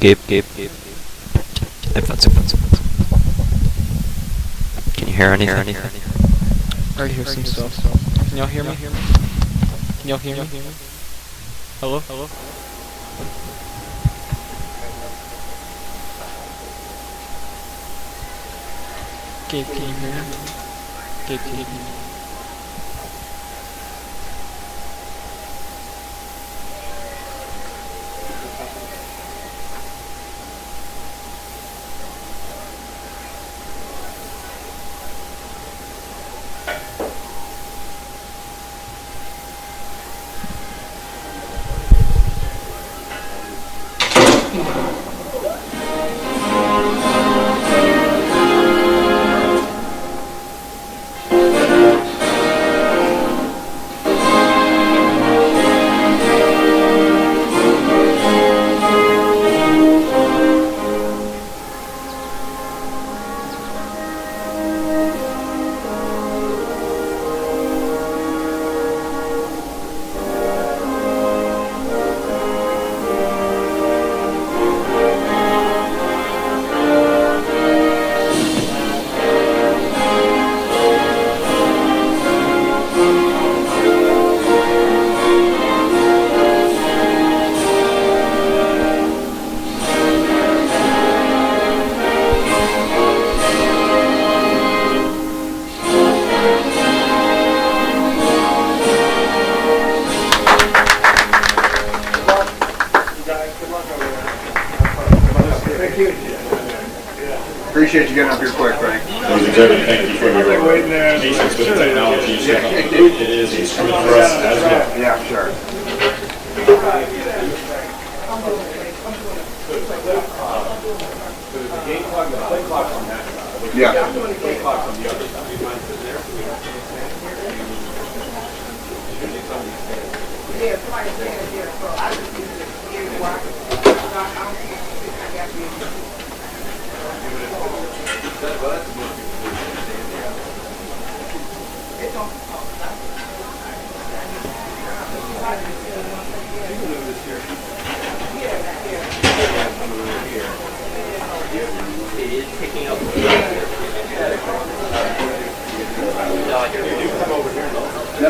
Gabe. Headphones. Can you hear anything? I already hear some stuff. Can y'all hear me? Can y'all hear me? Hello? Gabe, can you hear me? Gabe, can you hear me? Appreciate you getting up here quick, Frank. Ladies and gentlemen, thank you for your patience with the technology. It is instrument for us as well. Yeah, sure.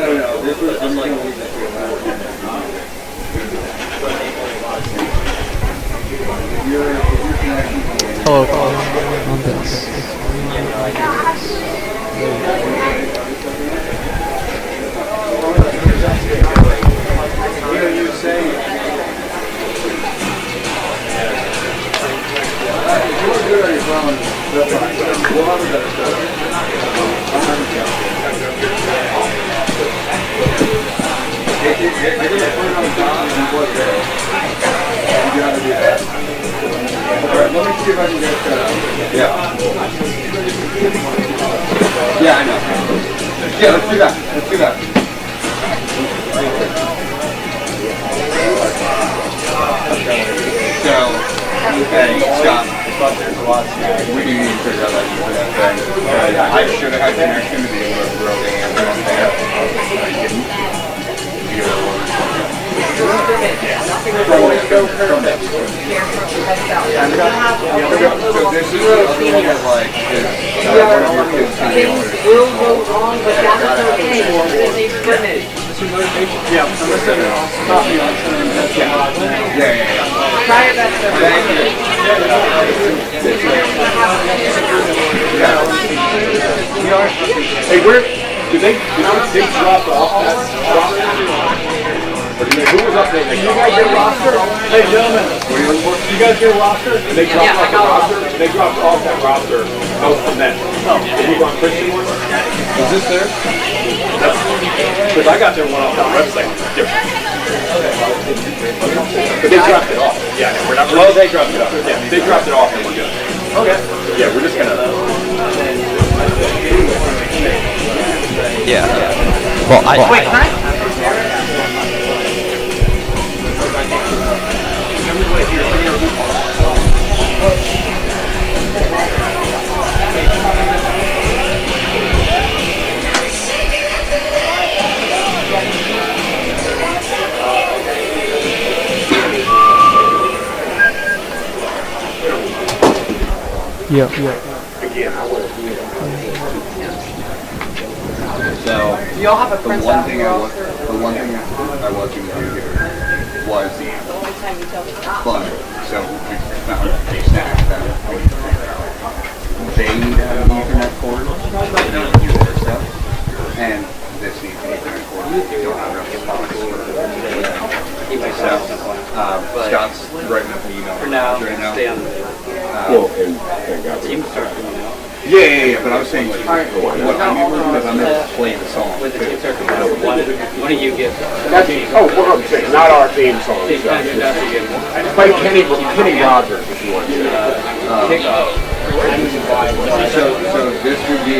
No. This was just like Hello, on this. Let me see if I can get it set up. Yeah. Yeah, I know. Yeah, let's do that. So, hey, Scott, we do need to figure out that thing. I should have had connection to be able to throw the ambulance there. I didn't. So this is like one of your kids will go on, but that's okay. It's a scrimmage. Yeah, I'm gonna send it off. Copy on Yeah. Try your best. Thank you. Hey, where did they drop off that? Who was up there? You guys get a roster? Hey, gentlemen, what are you looking for? You guys get a roster? They dropped off the roster. They dropped off that roster. That was from them. Oh, did you want Christian one? Is this there? Because I got their one off the website. Different. But they dropped it off. Yeah, we're not. Oh, they dropped it off. Yeah, they dropped it off and we're good. Okay. Yeah, we're just gonna. Yeah. Well, Wait, can I? Yeah. Again, I would have So Do y'all have a the Prince one Albert thing I was roster? going to do here was The only time you tell me not. fun. So we found a snack that we need to figure out. They need to have an Ethernet cord to do their stuff, and this needs an Ethernet cord. We don't have enough spots. So Scott's writing up an email right now. well, and got team Yeah, but I was saying, like, what I'm because I'm going to play the song. What do you get? Oh, what I'm saying, not our theme song. Play Kenny Rogers if you want to. So this would be,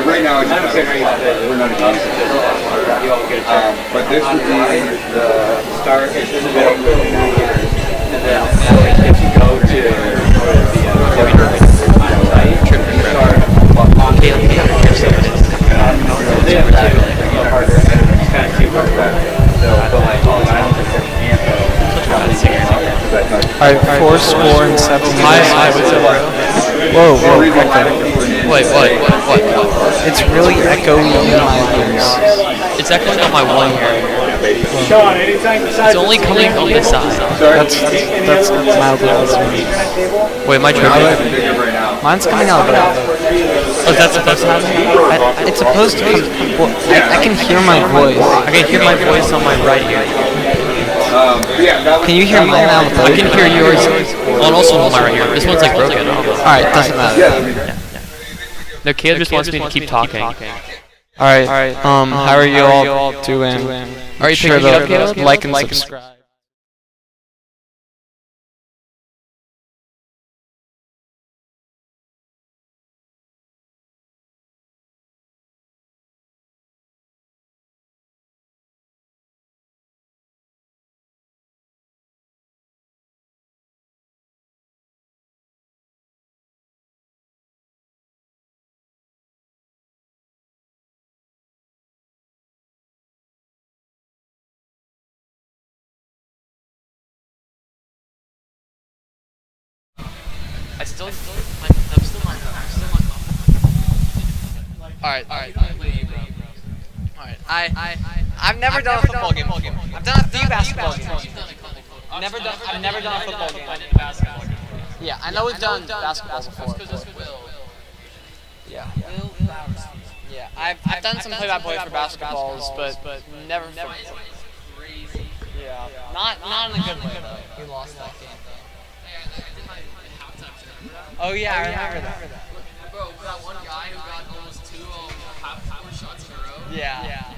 right now it's just, we're not against it. But this would be The start is in the middle, and then if you go to the Alright, 4 score and 7. Hi, what's up, bro? Whoa, whoa, Wait, what? it's really echoey in my ears. It's echoing on my one ear. Sean, anything besides It's only coming on this side. That's mildly listening. Wait, my tripping? Mine's coming out of that. Oh, that's supposed to happen? It's supposed to come. Well, I can hear my voice. I can hear my voice on my right ear. Can you hear mine now? I can hear yours. Oh, and also on my right ear. This one's like broken. Alright, doesn't matter. No, Caleb just wants me to keep talking. Alright, how are you all doing? Are you Sure picking it up, Caleb? to like and subscribe. I'm still not. Alright. Alright, I've never done a football game before. I've done a few basketball games. I've never done a football game. I did a basketball game. Yeah, I know we've done basketball before. Yeah. Yeah, I've done some play-by-play for basketballs, but never football. Yeah. Not in a good way though. We lost that game. Oh yeah, I remember that. Bro, that one guy who got almost 2 half-court shots in a row. Yeah.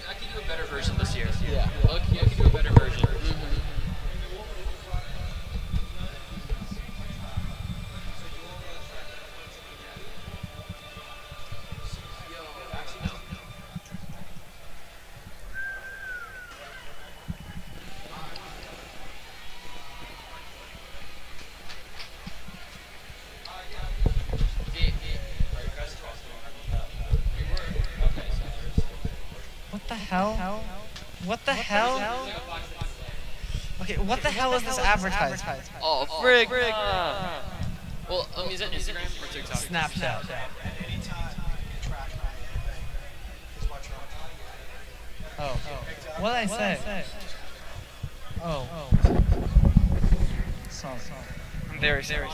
I could do a better version this year. Yeah. I could do a better version. What the hell? What the hell? Okay, what the hell is this advertisement? Oh, frig. Well, is it Instagram or TikTok? Snapchat. Oh. What did I say? Oh. Sorry. I'm very sorry.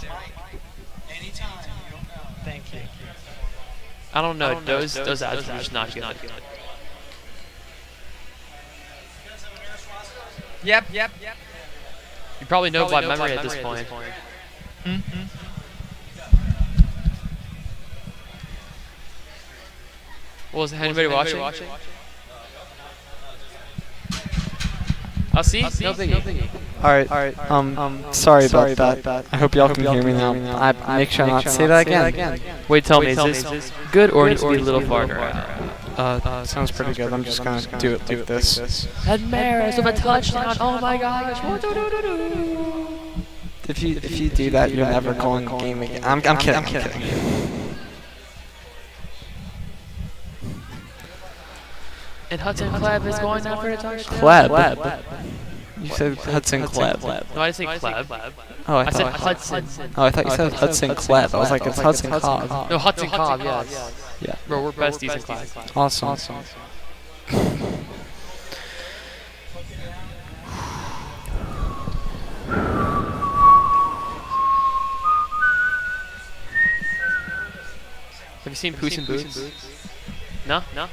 Thank you. I don't know. Those ads are just not good. Yep. You probably know by memory at this point. Well, is anybody watching? I'll see. No biggie. Alright, sorry about that. I hope y'all can hear me now. I make sure not to say that again. Wait, tell me, is this good or needs to be a little farther? Sounds pretty good. I'm just gonna do it like this. Ed Maris with a touchdown! Oh my gosh! If you do that, you're never calling the game again. I'm kidding. And Hudson Kleb is going after a touchdown. Kleb. You said Hudson Kleb. No, I didn't say Kleb. Oh, I said Hudson. Oh, I thought you said Hudson Cleb. I was like, it's Hudson Cobb. No, Hudson Cobb, yes. Yeah. Bro, we're besties in class. Awesome. Have you seen Puss in Boots? No? No.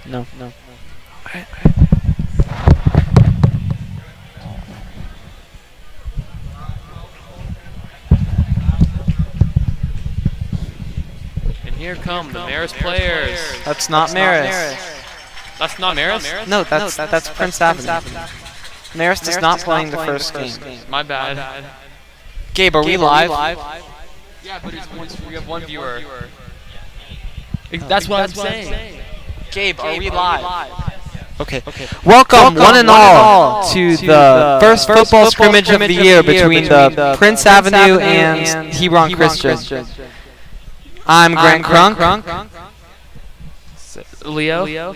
And here come the Marist players. That's not Marist. That's not Marist? No, that's Prince Avenue. Marist is not playing the first game. My bad. Gabe, are we live? Yeah, but we have one viewer. That's what I'm saying. Gabe, are we live? Okay. Welcome, one and all, to the first football scrimmage of the year between the Prince Avenue and Hebron Christian. I'm Grant Crunk. Leo?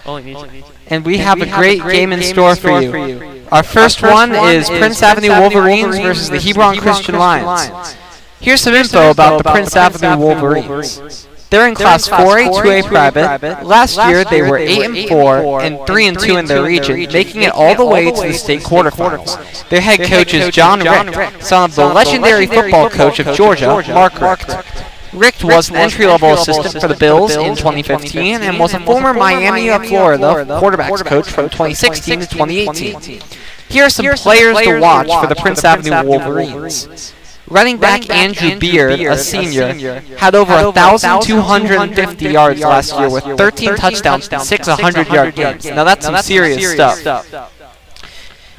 Only me. And we have a great game in store for you. Our first one is Prince Avenue Wolverines versus the Hebron Christian Lions. Here's some info about the Prince Avenue Wolverines. They're in Class 4A, 2A private. Last year they were 8-4 and 3-2 in their region, making it all the way to the state quarterfinals. Their head coach is John Richt, son of the legendary football coach of Georgia, Mark Richt. Richt was an entry-level assistant for the Bills in 2015 and was a former Miami of Florida quarterbacks coach from 2016 to 2018. Here are some players to watch for the Prince Avenue Wolverines. Running back Andrew Beard, a senior, had over 1,250 yards last year with 13 touchdowns and 6 100-yard games. Now that's some serious stuff.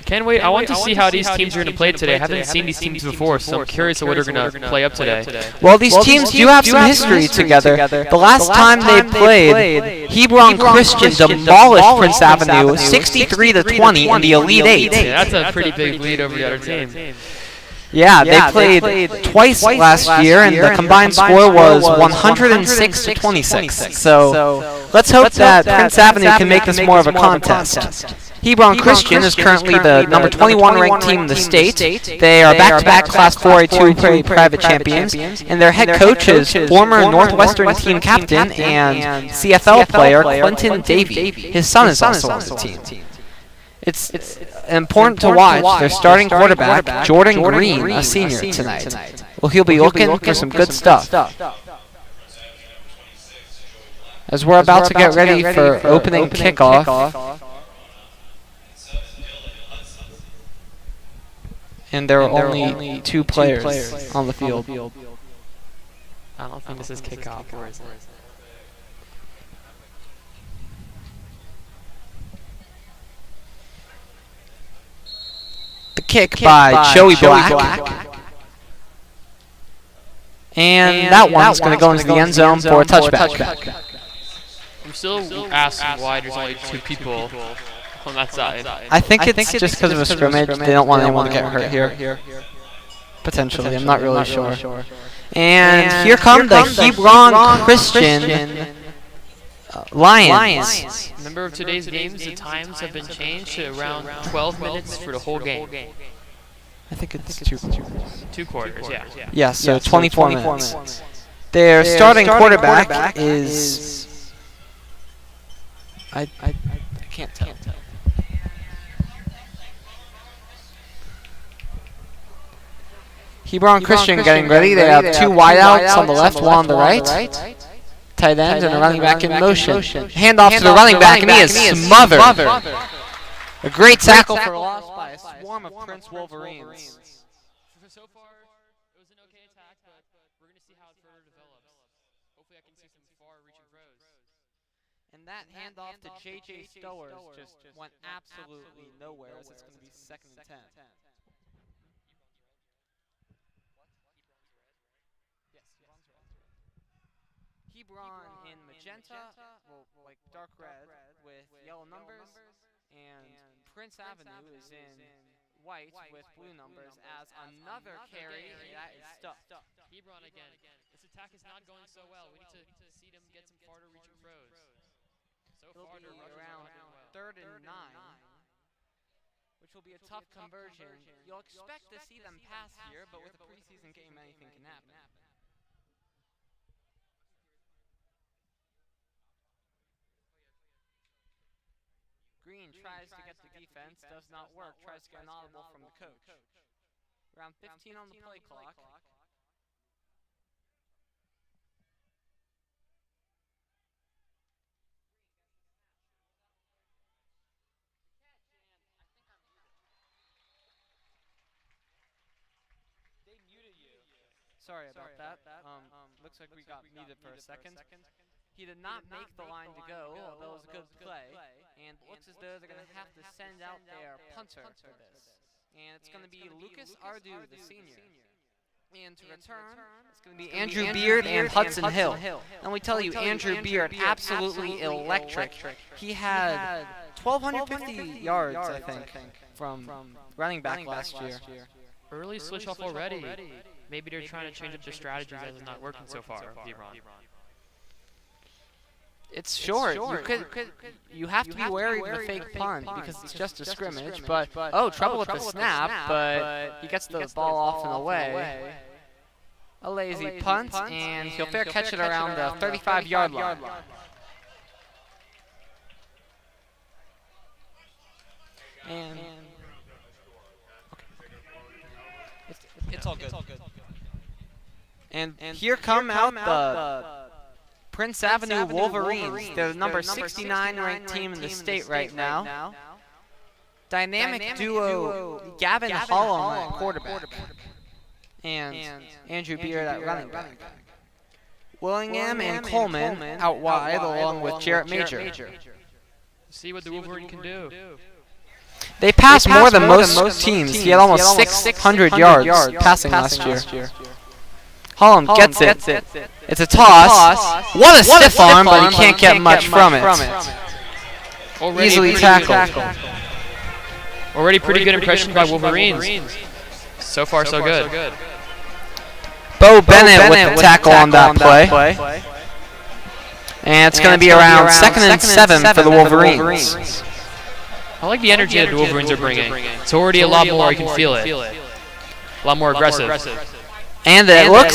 Can't wait. I want to see how these teams are going to play today. I haven't seen these teams before, so I'm curious what they're going to play up today. Well, these teams do have some history together. The last time they played, Hebron Christian demolished Prince Avenue 63-20 in the Elite Eight. Yeah, that's a pretty big lead over the other team. Yeah, they played twice last year, and the combined score was 106-26. So let's hope that Prince Avenue can make this more of a contest. Hebron Christian is currently the number 21 ranked team in the state. They are back-to-back Class 4A 2A private champions, and their head coach is former Northwestern team captain and CFL player Clinton Davey. His son is also on the team. It's important to watch their starting quarterback, Jordan Green, a senior, tonight. Well, he'll be looking for some good stuff. As we're about to get ready for opening kickoff, and there are only two players on the field. I don't think this is kickoff, or is it? The kick by Joey Black. And that one's going to go into the end zone for a touchback. I'm still asking why there's only two people on that side. I think it's just because of a scrimmage. They don't want anyone to get hurt here. Potentially, I'm not really sure. And here come the Hebron Christian Lions. Remember today's games, the times have been changed to around 12 minutes for the whole game. I think it's two quarters. 2 quarters, yeah. Yeah, so 24 minutes. Their starting quarterback is... I can't tell. Hebron Christian getting ready. They have two wideouts on the left, one on the right. Tight end and a running back in motion. Handoff to the running back, and he is smothered. A great tackle for a loss by a swarm of Prince Wolverines. So far, it was an okay attack, but we're going to see how it further develops. Hopefully I can see some far-reaching throws. And that handoff to J.J. Stowers just went absolutely nowhere, as it's going to be 2nd and 10. Hebron in magenta, well, like dark red with yellow numbers, and Prince Avenue is in white with blue numbers as another carry that is stuffed. Hebron again. This attack is not going so well. We need to see them get some farther reaching throws. So It'll far, be their rushes are around not doing well. 3rd and 9, which which will be a tough conversion. You'll expect to see them pass here, but with a preseason game, anything can happen. Green tries to get the defense, does not work, tries to get an audible from the coach. Around 15 on the play clock. They muted you. Sorry about that. Looks like we got muted for a second. He did not make the line to go, although it was a good play. And it looks as though they're going to have to send out their punter for this. And it's going to be Lucas Ardu, the senior. And to return, it's going to be Andrew Beard and Hudson Hill. And we tell you, Andrew Beard, absolutely electric. He had 1,250 yards, I think, from running back last year. Early switch off already. Maybe they're trying to change up their strategies as it's not working so far, Lebron. It's short. You have to be wary of the fake punt because it's just a scrimmage. But oh, trouble with the snap. But he gets the ball off and away. A lazy punt, and he'll fair catch it around the 35-yard line. And It's all good. And here come out the Prince Avenue Wolverines. They're the number 69 ranked team in the state right now. Dynamic duo Gavin Hollum at quarterback. And Andrew Beard at running back. Willingham and Coleman out wide along with Jarrett Major. See what the Wolverine can do. They passed more than most teams. He had almost 600 yards passing last year. Hollum gets it. It's a toss. What a stiff arm, but he can't get much from it. Easily tackled. Already pretty good impression by Wolverines. So far, so good. Bo Bennett with the tackle on that play. And it's going to be around 2nd and 7 for the Wolverines. I like the energy that the Wolverines are bringing. It's already a lot more, you can feel it. A lot more aggressive. And it looked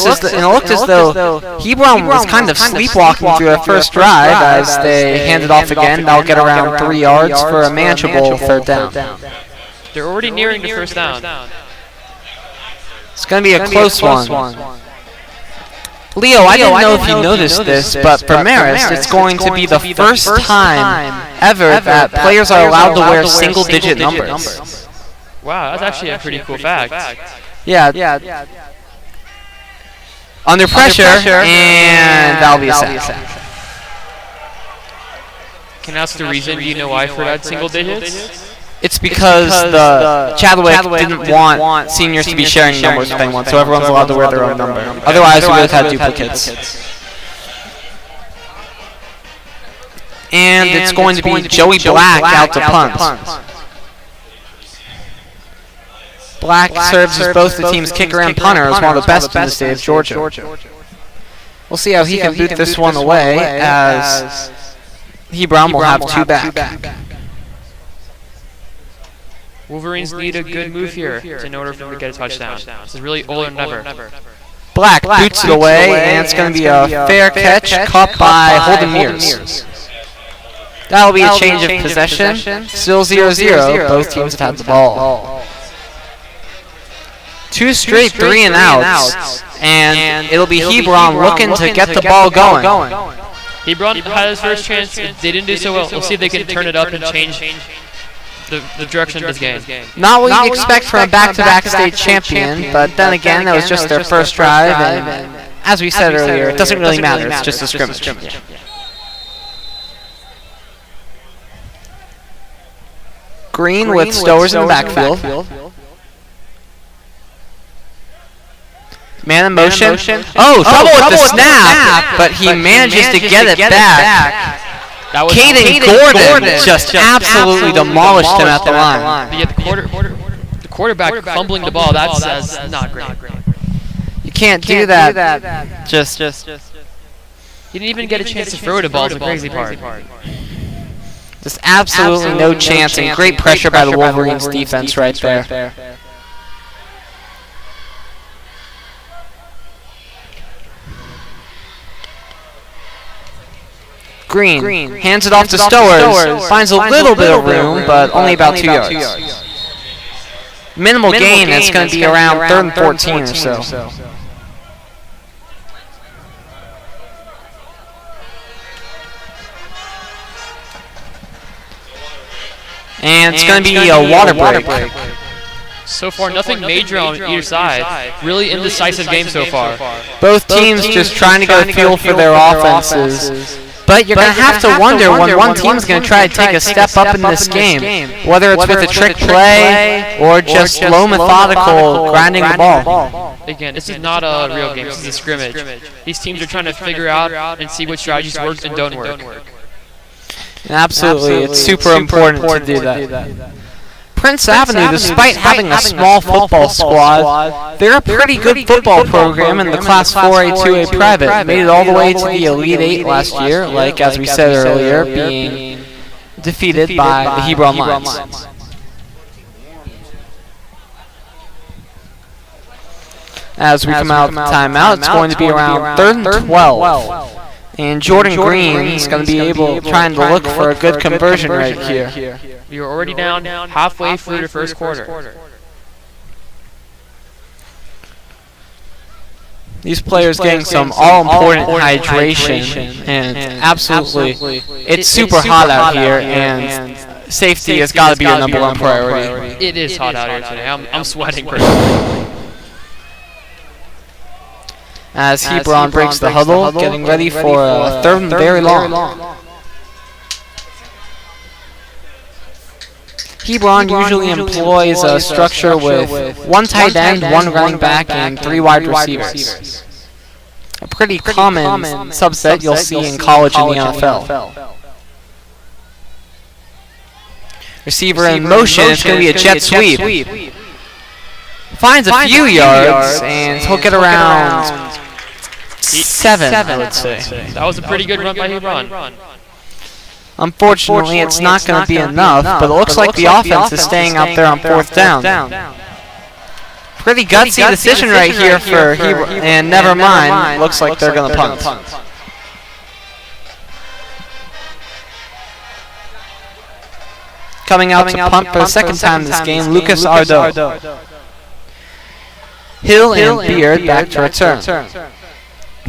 as though Hebron was kind of sleepwalking through their first drive as they hand it off again. They'll get around 3 yards for a manageable third down. They're already nearing the first down. It's going to be a close one. Leo, I didn't know if you noticed this, but for Marist, it's going to be the first time ever that players are allowed to wear single-digit numbers. Wow, that's actually a pretty cool fact. Yeah. Under pressure, and that'll be a sack. Can I ask the reason? Do you know why for that single digits? It's because the Chadwick didn't want seniors to be sharing numbers with anyone, so everyone's allowed to wear their own number. Otherwise, we would have had duplicates. And it's going to be Joey Black out to punt. Black serves as both the team's kicker and punter as one of the best in the state of Georgia. We'll see how he can boot this one away as Hebron will have 2 back. Wolverines need a good move here in order for them to get a touchdown. This is really all or never. Black boots it away, and it's going to be a fair catch caught by Holden Mears. That'll be a change of possession. Still 0-0. Both teams have had the ball. 2 straight 3 and outs, and it'll be Hebron looking to get the ball going. Hebron had his first chance. They didn't do so well. We'll see if they can turn it up and change the direction of this game. Not what you'd expect from a back-to-back state champion, but then again, that was just their first drive, and as we said earlier, it doesn't really matter. It's just a scrimmage. Green with Stowers in the backfield. Man in motion. Oh, trouble with the snap, but he manages to get it back. Caden Gordon just absolutely demolished him at the line. The quarterback fumbling the ball, that's not great. You can't do that. Just. He didn't even get a chance to throw the ball, is the crazy part. The Just absolutely no chance, and great pressure by the Wolverines defense right there. Green hands it off to Stowers, finds a little bit of room, but only about 2 yards. Minimal gain, it's going to be around 3rd and 14 or so. And it's going to be a water break. So far, nothing major on either side. Really indecisive game so far. Both teams just trying to get a feel for their offenses. But you're going to have to wonder when one team's going to try to take a step up in this game, whether it's with a trick play or just slow, methodical grinding the ball. Again, this is not a real game. This is a scrimmage. These teams are trying to figure out and see what strategies work and don't work. Absolutely, it's super important to do that. Prince Avenue, despite having a small football squad, they're a pretty good football program in the Class 4A 2A private. Made it all the way to the Elite 8 last year, like as we said earlier, being defeated by the Hebron Lions. As we come out of the timeout, it's going to be around 3rd and 12. And Jordan Green is going to be trying to look for a good conversion right here. You're already down halfway through the first quarter. These players getting some all-important hydration, and absolutely, it's super hot out here, and safety has got to be your #1 priority. It is hot out here today. I'm sweating personally. As Hebron breaks the huddle, getting ready for a 3rd and very long. Hebron usually employs a structure with 1 tight end, 1 running back, and 3 wide receivers. A pretty common subset you'll see in college and the NFL. Receiver in motion, it's going to be a jet sweep. Finds a few yards, and he'll get around 7, I would say. That was a pretty good run by Hebron. Unfortunately, it's not going to be enough, but it looks like the offense is staying out there on 4th down. Pretty gutsy decision right here for Hebron, and never mind, looks like they're going to punt. Coming out to punt for the 2nd time this game, Lucas Ardo. Hill and Beard back to return.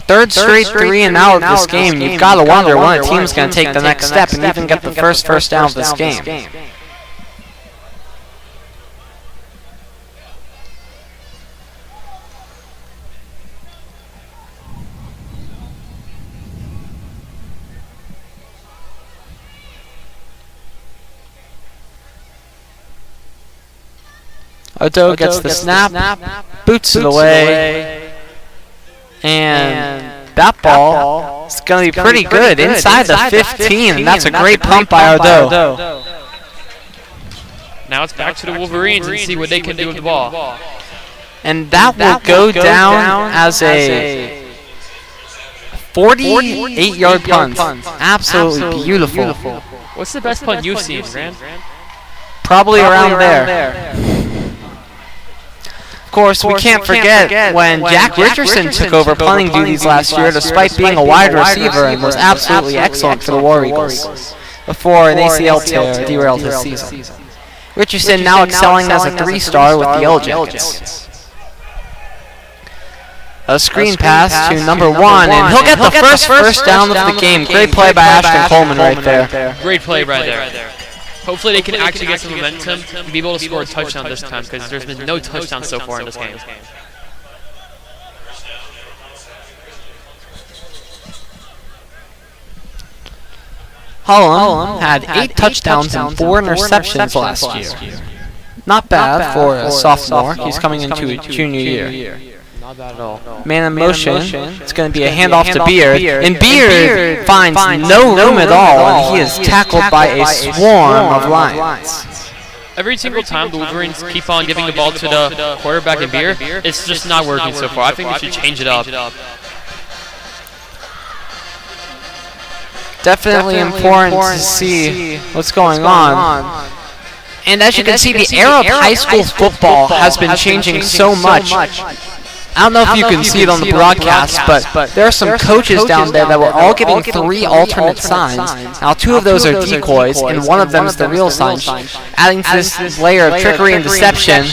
3rd straight 3 and out of this game. You've got to wonder when a team's going to take the next step and even get the first down of this game. Odo gets the snap, boots it away. And that ball is going to be pretty good inside the 15, and that's a great pump by Ardo. Now it's back to the Wolverines and see what they can do with the ball. And that will go down as a 48-yard punt. Absolutely beautiful. What's the best punt you've seen, Grant? Probably around there. Of course, we can't forget when Jack Richardson took over punting duties last year, despite being a wide receiver, and was absolutely excellent for the War Eagles before an ACL tear derailed his season. Richardson now excelling as a 3-star with the Yellow Jackets. A screen pass to #1, and he'll get the first down of the game. Great play by Ashton Coleman right there. Great play right there. Hopefully they can actually get some momentum and be able to score a touchdown this time, because there's been no touchdowns so far in this game. Hullum had 8 touchdowns and 4 interceptions last year. Not bad for a sophomore. He's coming into a junior year. Not bad at all. Man in motion. It's going to be a handoff to Beard. And Beard finds no room at all, and he is tackled by a swarm of Lions. Every single time the Wolverines keep on giving the ball to the quarterback and Beard, it's just not working so far. I think we should change it up. Definitely important to see what's going on. And as you can see, the era of high school football has been changing so much. I don't know if you can see it on the broadcast, but there are some coaches down there that were all giving 3 alternate signs. Now 2 of those are decoys, and one of them is the real sign, adding to this layer of trickery and deception.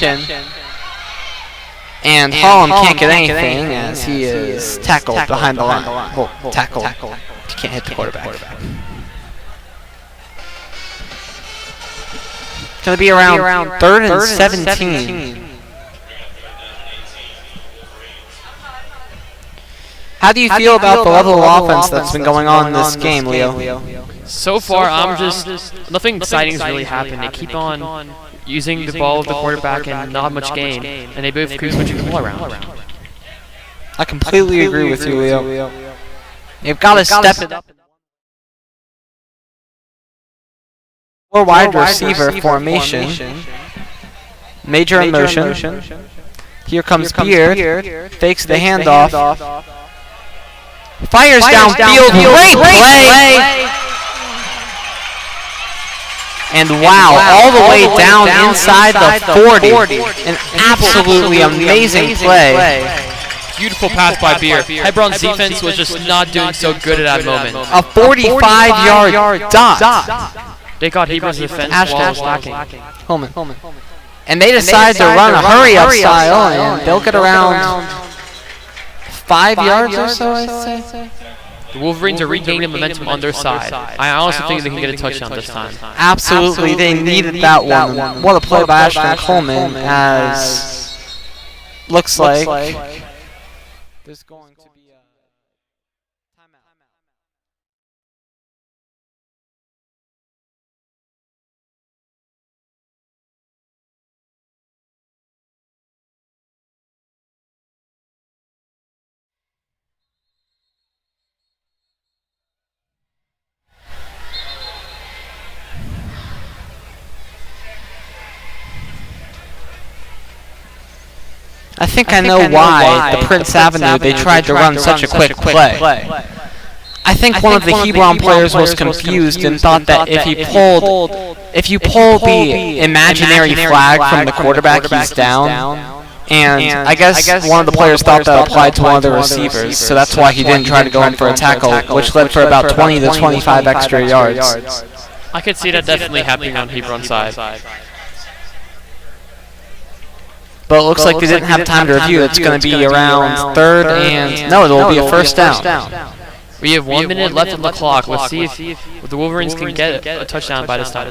And Holland can't get anything as he is tackled behind the line. Well, tackled. He can't hit the quarterback. It's going to be around 3rd and 17. How do you feel about the level of offense that's been going on in this game, Leo? So far, nothing exciting has really happened. They keep on using the ball of the quarterback and not much gain, and they both keep switching the ball around. I completely agree with you, Leo. You've got to step it up. 4 wide receiver formation. Major in motion. Here comes Beard. Fakes the handoff. Fires downfield. Great play! And wow, all the way down inside the 40. An absolutely amazing play. Beautiful pass by Beer. Hebron's defense was just not doing so good at that moment. A 45-yard dot. They got Hebron's defense while lacking. Holman. And they decide to run a hurry-up style, and they'll get around 5 yards or so, I'd say. The Wolverines are regaining momentum on their side. I honestly think they can get a touchdown this time. Absolutely, they needed that one. What a play by Ashton Coleman, as looks like there's going to be a timeout. I think I know why the Prince Avenue they tried to run such a quick play. I think one of the Hebron players was confused and thought that if you pull the imaginary flag from the quarterback, he's down. And I guess one of the players thought that applied to one of the receivers, so that's why he didn't try to go in for a tackle, which led for about 20 to 25 extra yards. I could see that definitely happening on Hebron's side. But it looks like they didn't have time to review. It's going to be around 3rd and... No, it'll be a first down. We have 1 minute left on the clock. Let's see if the Wolverines can get a touchdown by this time.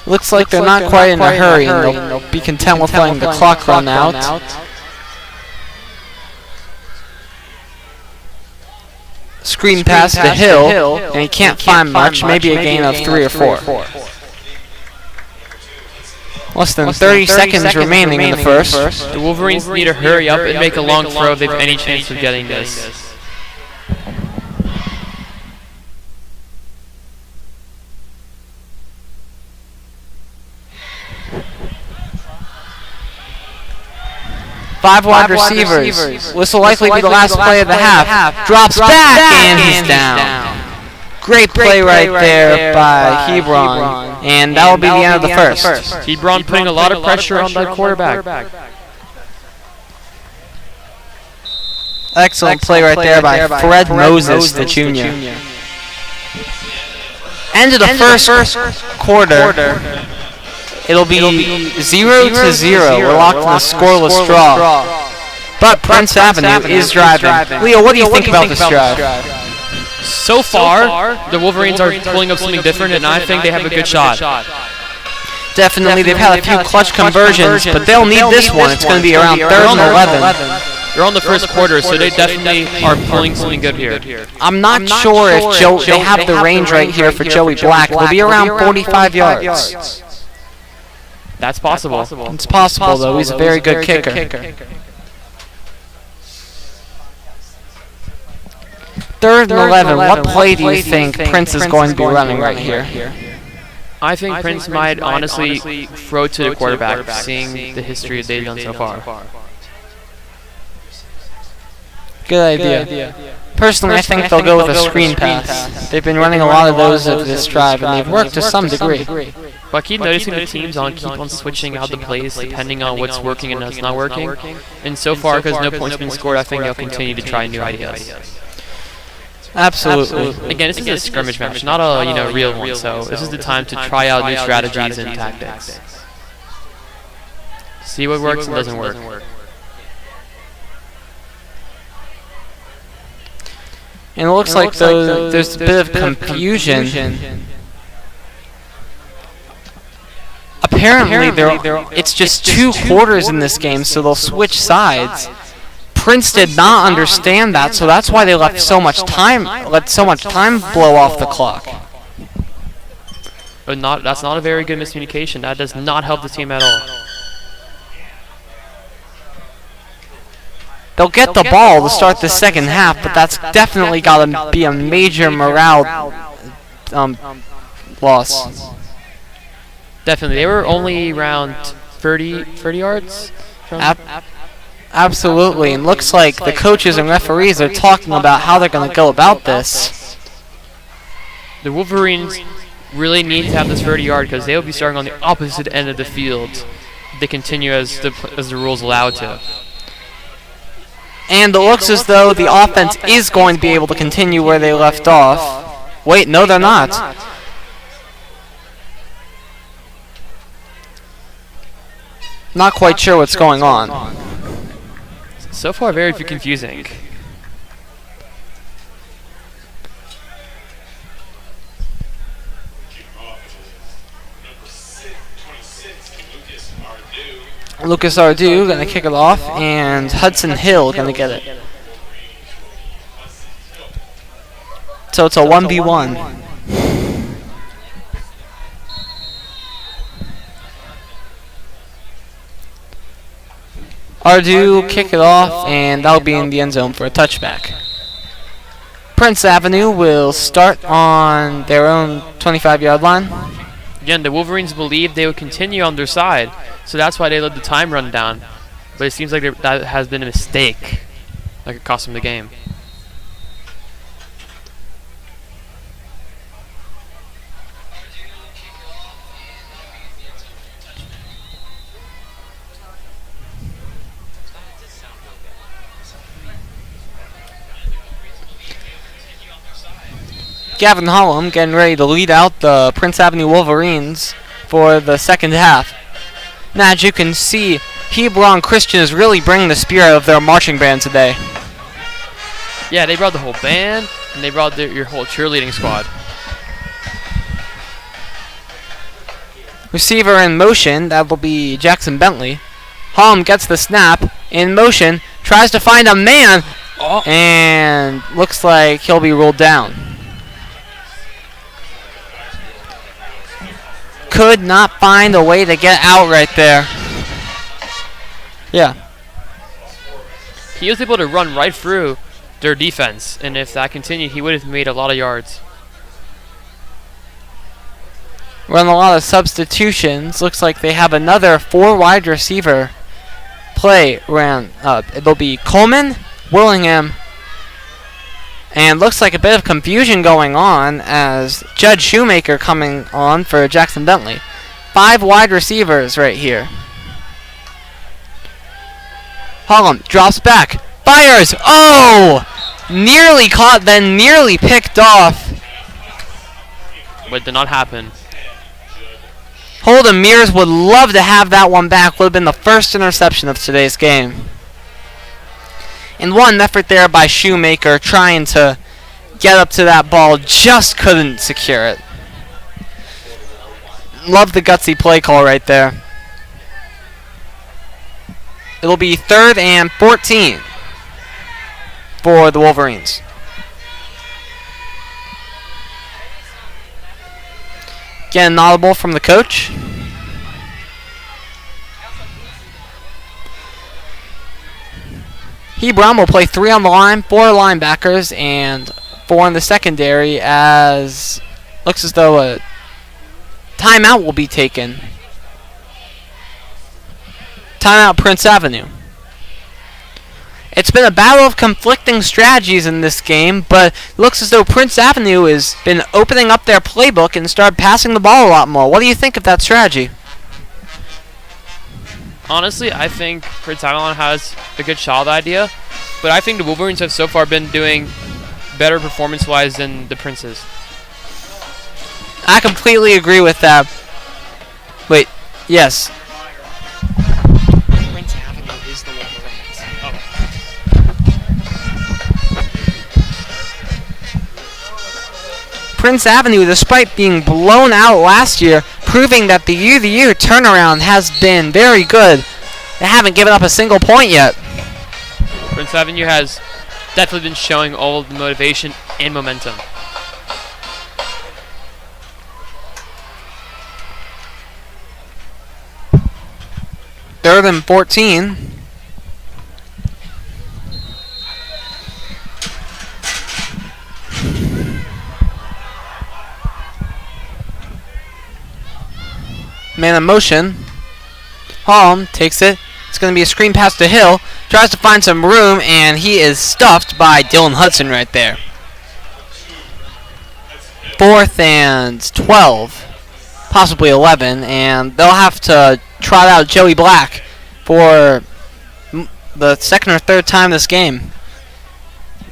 Looks like they're not quite in a hurry, and they'll be content with letting the clock run out. Screen pass to Hill, and he can't find much, maybe a gain of 3 or 4. Less than 30 seconds remaining in the first. The Wolverines need to hurry up and make a long throw if they have any chance of getting this. Five wide receivers. This will likely be the last play of the half. Drops back, and he's down. Great play right there by Hebron, and that will be the end of the first. Hebron putting a lot of pressure on the quarterback. Excellent play right there by Fred Moses, the junior. End of the first quarter. It'll be 0-0. We're locked in a scoreless draw. But Prince Avenue is driving. Leo, what do you think about this drive? So far, the Wolverines are pulling up something different, and I think they have a good shot. Definitely, they've had a few clutch conversions, but they'll need this one. It's going to be around 3rd and 11. They're on the first quarter, so they definitely are pulling something good here. I'm not sure if they have the range right here for Joey Black. It'll be around 45 yards. That's possible. It's possible, though. He's a very good kicker. 3rd and 11. What play do you think Prince is going to be running right here? I think Prince might honestly throw to the quarterback, seeing the history they've done so far. Good idea. Personally, I think they'll go with a screen pass. They've been running a lot of those at this drive, and they've worked to some degree. But I keep noticing the teams keep on switching out the plays depending on what's working and what's not working. And so far, because no points have been scored, I think they'll continue to try new ideas. Absolutely. Again, this is a scrimmage match, not a real one. So this is the time to try out new strategies and tactics. See what works and doesn't work. And it looks like there's a bit of confusion. Apparently, it's just 2 quarters in this game, so they'll switch sides. Prince did not understand that, so that's why they let so much time blow off the clock. But that's not a very good miscommunication. That does not help the team at all. They'll get the ball to start the second half, but that's definitely got to be a major morale loss. Definitely. They were only around 30 yards from... Absolutely, and looks like the coaches and referees are talking about how they're going to go about this. The Wolverines really need to have this 30-yard because they'll be starting on the opposite end of the field if they continue as the rules allow to. And it looks as though the offense is going to be able to continue where they left off. Wait, no, they're not. Not quite sure what's going on. So far, very confusing. Lucas Ardu going to kick it off, and Hudson Hill going to get it. So it's a 1v1. Ardu kick it off, and that'll be in the end zone for a touchback. Prince Avenue will start on their own 25-yard line. Again, the Wolverines believed they would continue on their side, so that's why they let the time run down. But it seems like that has been a mistake. Like it cost them the game. Gavin Hollum getting ready to lead out the Prince Avenue Wolverines for the second half. Now, as you can see, Hebron Christian is really bringing the spirit of their marching band today. Yeah, they brought the whole band, and they brought your whole cheerleading squad. Receiver in motion, that will be Jackson Bentley. Hollum gets the snap, in motion, tries to find a man, and looks like he'll be ruled down. Could not find a way to get out right there. Yeah. He was able to run right through their defense, and if that continued, he would have made a lot of yards. Run a lot of substitutions. Looks like they have another 4 wide receiver play ran. It'll be Coleman, Willingham, and looks like a bit of confusion going on as Judd Shoemaker coming on for Jackson Bentley. 5 wide receivers right here. Hollum drops back, fires. Oh! Nearly caught, then nearly picked off. But did not happen. Holden Mears would love to have that one back. Would have been the first interception of today's game. And one effort there by Shoemaker trying to get up to that ball, just couldn't secure it. Love the gutsy play call right there. It'll be 3rd and 14 for the Wolverines. Get an audible from the coach. Hebron will play 3 on the line, 4 linebackers, and 4 in the secondary, as looks as though a timeout will be taken. Timeout Prince Avenue. It's been a battle of conflicting strategies in this game, but it looks as though Prince Avenue has been opening up their playbook and started passing the ball a lot more. What do you think of that strategy? Honestly, I think Prince Avalon has a good shot idea, but I think the Wolverines have so far been doing better performance-wise than the Princes. I completely agree with that. Wait, yes. Prince Avenue is the Wolverines. Prince Avenue, despite being blown out last year, proving that the year-to-year turnaround has been very good. They haven't given up a single point yet. Prince Avenue has definitely been showing all the motivation and momentum. Third and 14. Man in motion. Holm takes it. It's going to be a screen pass to Hill. Tries to find some room, and he is stuffed by Dylan Hudson right there. 4th and 12. Possibly 11. And they'll have to trot out Joey Black for the second or third time this game.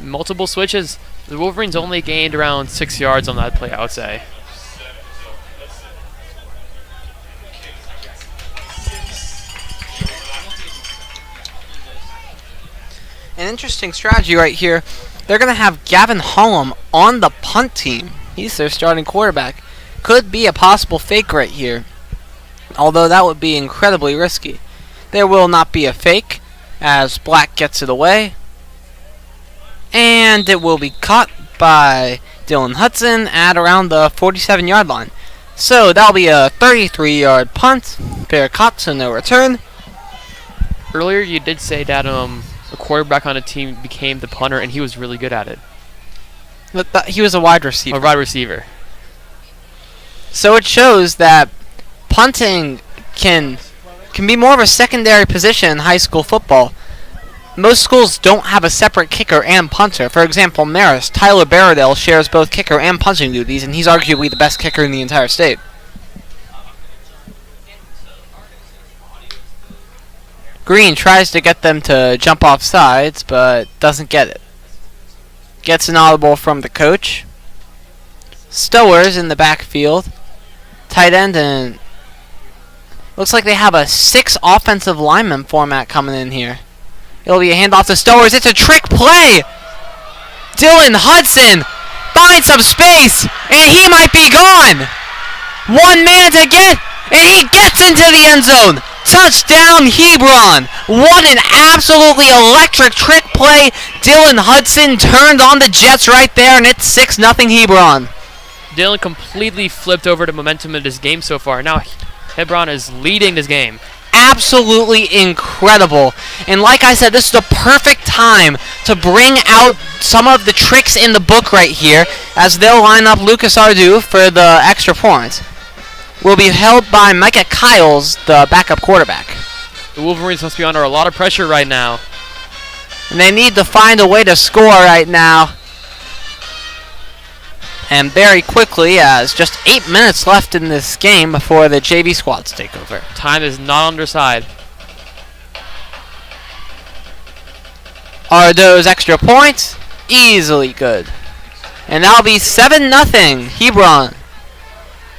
Multiple switches. The Wolverines only gained around 6 yards on that play, I would say. An interesting strategy right here. They're going to have Gavin Hollum on the punt team. He's their starting quarterback. Could be a possible fake right here, although that would be incredibly risky. There will not be a fake as Black gets it away. And it will be caught by Dylan Hudson at around the 47-yard line. So that'll be a 33-yard punt. Fair caught, so no return. Earlier you did say that a quarterback on a team became the punter, and he was really good at it. But he was a wide receiver. A wide receiver. So it shows that punting can be more of a secondary position in high school football. Most schools don't have a separate kicker and punter. For example, Marist, Tyler Barradell shares both kicker and punting duties, and he's arguably the best kicker in the entire state. Green tries to get them to jump off sides, but doesn't get it. Gets an audible from the coach. Stowers in the backfield. Tight end, and looks like they have a 6 offensive lineman format coming in here. It'll be a handoff to Stowers. It's a trick play! Dylan Hudson finds some space, and he might be gone! 1 man to get, and he gets into the end zone! Touchdown, Hebron! What an absolutely electric trick play. Dylan Hudson turned on the Jets right there, and it's 6-0 Hebron. Dylan completely flipped over the momentum of this game so far. Now Hebron is leading this game. Absolutely incredible. And like I said, this is the perfect time to bring out some of the tricks in the book right here, as they'll line up Lucas Ardu for the extra point. Will be held by Micah Kiles, the backup quarterback. The Wolverines must be under a lot of pressure right now. And they need to find a way to score right now. And very quickly, as just 8 minutes left in this game before the JV squads take over. Time is not on their side. Ardo's extra points, easily good. And that'll be 7-0 Hebron.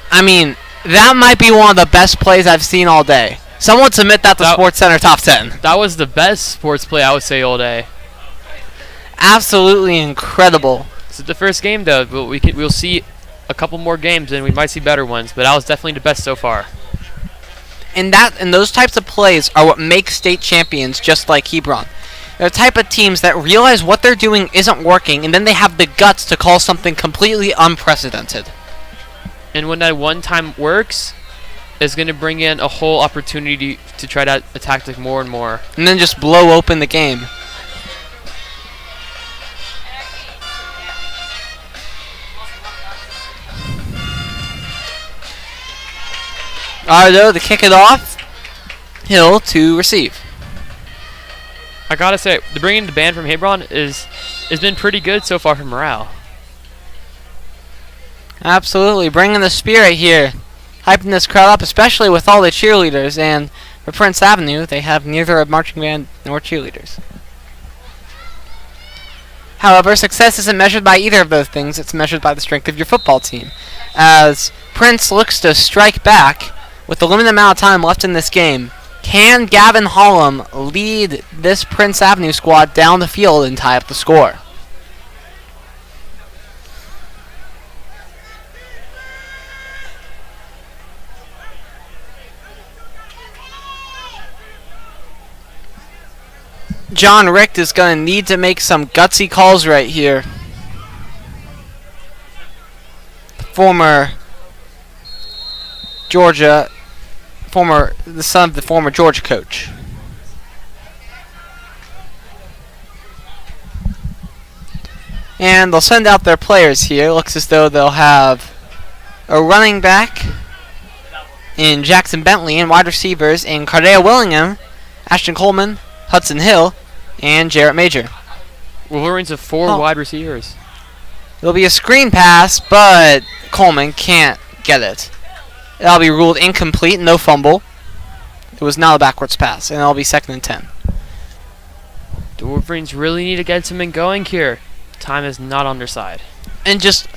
I mean, that might be one of the best plays I've seen all day. Someone submit that to SportsCenter Top 10. That was the best sports play, I would say, all day. Absolutely incredible. This is the first game, though. We'll see a couple more games, and we might see better ones. But that was definitely the best so far. And those types of plays are what make state champions, just like Hebron. They're the type of teams that realize what they're doing isn't working, and then they have the guts to call something completely unprecedented. And when that one time works, it's going to bring in a whole opportunity to try that a tactic more and more. And then just blow open the game. Ardo to kick it off. Hill to receive. I gotta say, the bringing the band from Hebron has been pretty good so far for morale. Absolutely, bringing the spirit here, hyping this crowd up, especially with all the cheerleaders. And for Prince Avenue, they have neither a marching band nor cheerleaders. However, success isn't measured by either of those things. It's measured by the strength of your football team. As Prince looks to strike back with the limited amount of time left in this game, can Gavin Hollum lead this Prince Avenue squad down the field and tie up the score? John Richt is going to need to make some gutsy calls right here. The son of the former Georgia coach. And they'll send out their players here. Looks as though they'll have a running back in Jackson Bentley and wide receivers in Cardea Willingham, Ashton Coleman, Hudson Hill, and Jarrett Major. Wolverines have 4 wide receivers. It'll be a screen pass, but Coleman can't get it. That'll be ruled incomplete, no fumble. It was not a backwards pass, and it'll be 2nd and 10. The Wolverines really need to get something going here. Time is not on their side. And just,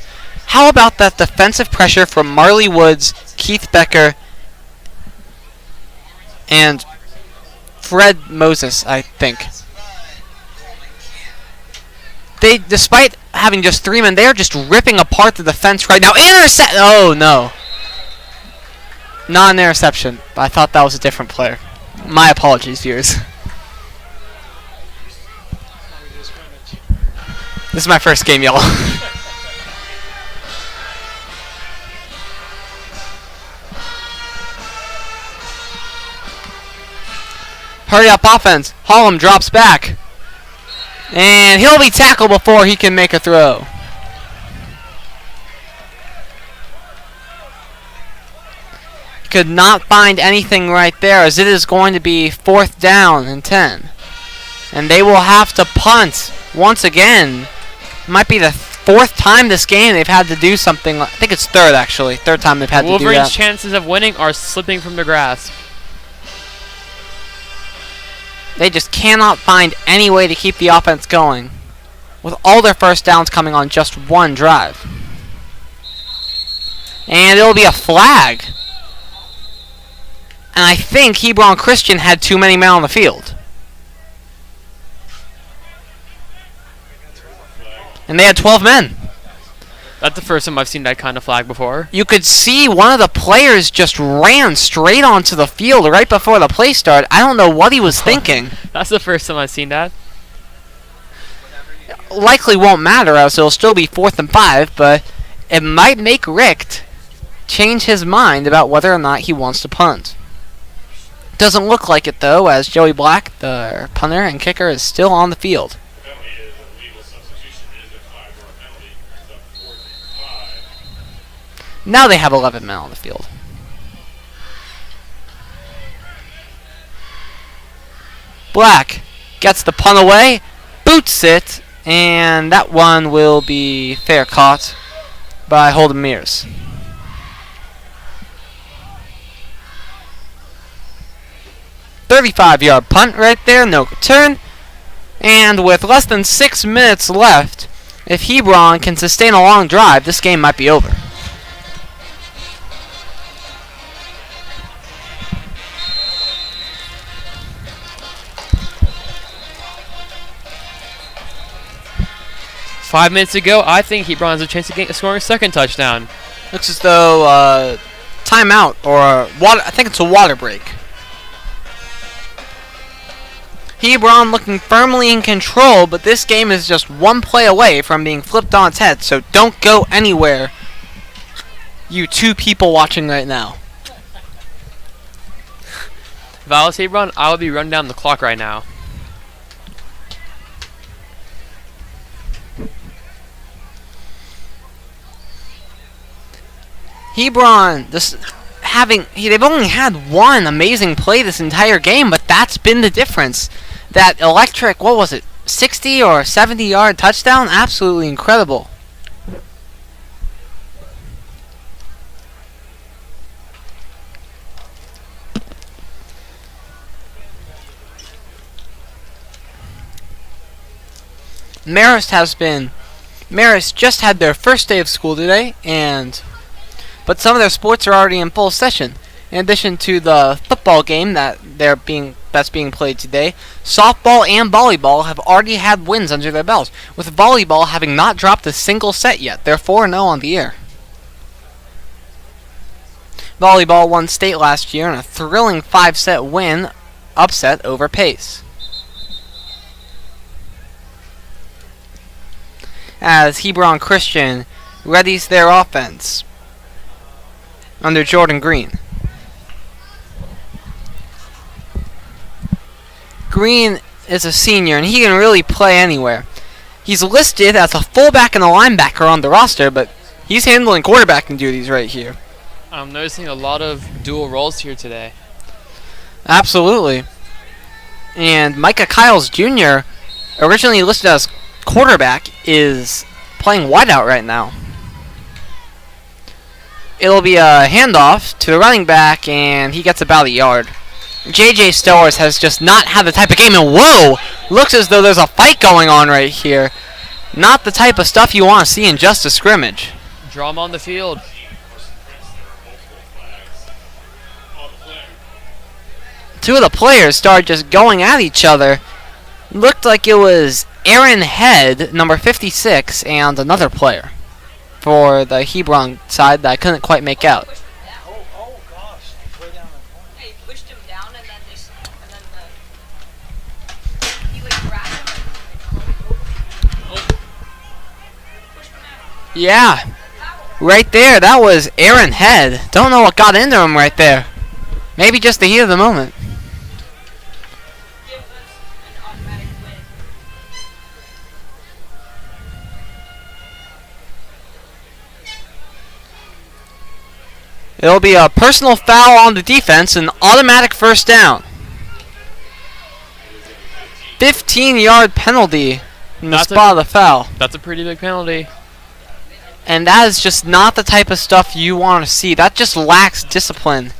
how about that defensive pressure from Marley Woods, Keith Becker, and Fred Moses, I think. They, despite having just 3 men, they are just ripping apart the defense right now. Oh, no. Not an interception. I thought that was a different player. My apologies, viewers. This is my first game, y'all. Hurry up offense. Hollum drops back. And he'll be tackled before he can make a throw. Could not find anything right there, as it is going to be 4th down and 10. And they will have to punt once again. Might be the 4th time this game they've had to do something. I think it's 3rd, actually. 3rd time they've had to do that. Wolverines' chances of winning are slipping from their grasp. They just cannot find any way to keep the offense going, with all their first downs coming on just one drive. And it'll be a flag. And I think Hebron Christian had too many men on the field. And they had 12 men. That's the first time I've seen that kind of flag before. You could see one of the players just ran straight onto the field right before the play started. I don't know what he was thinking. That's the first time I've seen that. Likely won't matter, as it'll still be 4th and 5, but it might make Richt change his mind about whether or not he wants to punt. Doesn't look like it, though, as Joey Black, the punter and kicker, is still on the field. Now they have 11 men on the field. Black gets the punt away, boots it, and that one will be fair caught by Holden Mears. "35-yard punt right there, no return. And with less than 6 minutes left, if Hebron can sustain a long drive, this game might be over. Five minutes ago, I think Hebron has a chance of scoring a 2nd touchdown. Looks as though timeout or water. I think it's a water break. Hebron looking firmly in control, but this game is just one play away from being flipped on its head. So don't go anywhere, you 2 people watching right now. If I was Hebron, I would be running down the clock right now. Hebron, they've only had one amazing play this entire game, but that's been the difference. That electric, what was it, 60 or 70 yard touchdown? Absolutely incredible. Marist just had their first day of school today, but some of their sports are already in full session. In addition to the football game that's being played today, softball and volleyball have already had wins under their belts, with volleyball having not dropped a single set yet. They're 4-0 on the year. Volleyball won state last year in a thrilling 5-set win upset over Pace. As Hebron Christian readies their offense under Jordan Green. Green is a senior, and he can really play anywhere. He's listed as a fullback and a linebacker on the roster, but he's handling quarterbacking duties right here. I'm noticing a lot of dual roles here today. Absolutely. And Micah Kyles Jr., originally listed as quarterback, is playing wideout right now. It'll be a handoff to the running back, and he gets about a yard. JJ Stowers has just not had the type of game, and whoa! Looks as though there's a fight going on right here. Not the type of stuff you want to see in just a scrimmage. Drama on the field. Two of the players started just going at each other. Looked like it was Aaron Head, number 56, and another player for the Hebron side that I couldn't quite make out. Yeah, right there, that was Aaron Head. Don't know what got into him right there. Maybe just the heat of the moment. It'll be a personal foul on the defense, an automatic first down. 15-yard penalty in the spot of the foul. That's a pretty big penalty. And that is just not the type of stuff you want to see. That just lacks discipline.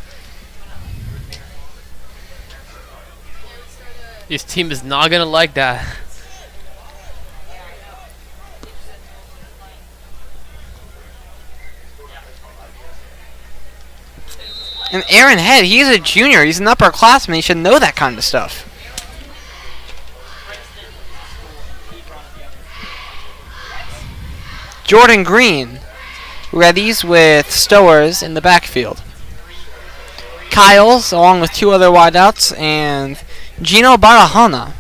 This team is not going to like that. And Aaron Head, he's a junior. He's an upperclassman. He should know that kind of stuff. Jordan Green readies with Stowers in the backfield. Kyles, along with two other wideouts, and Gino Barahona.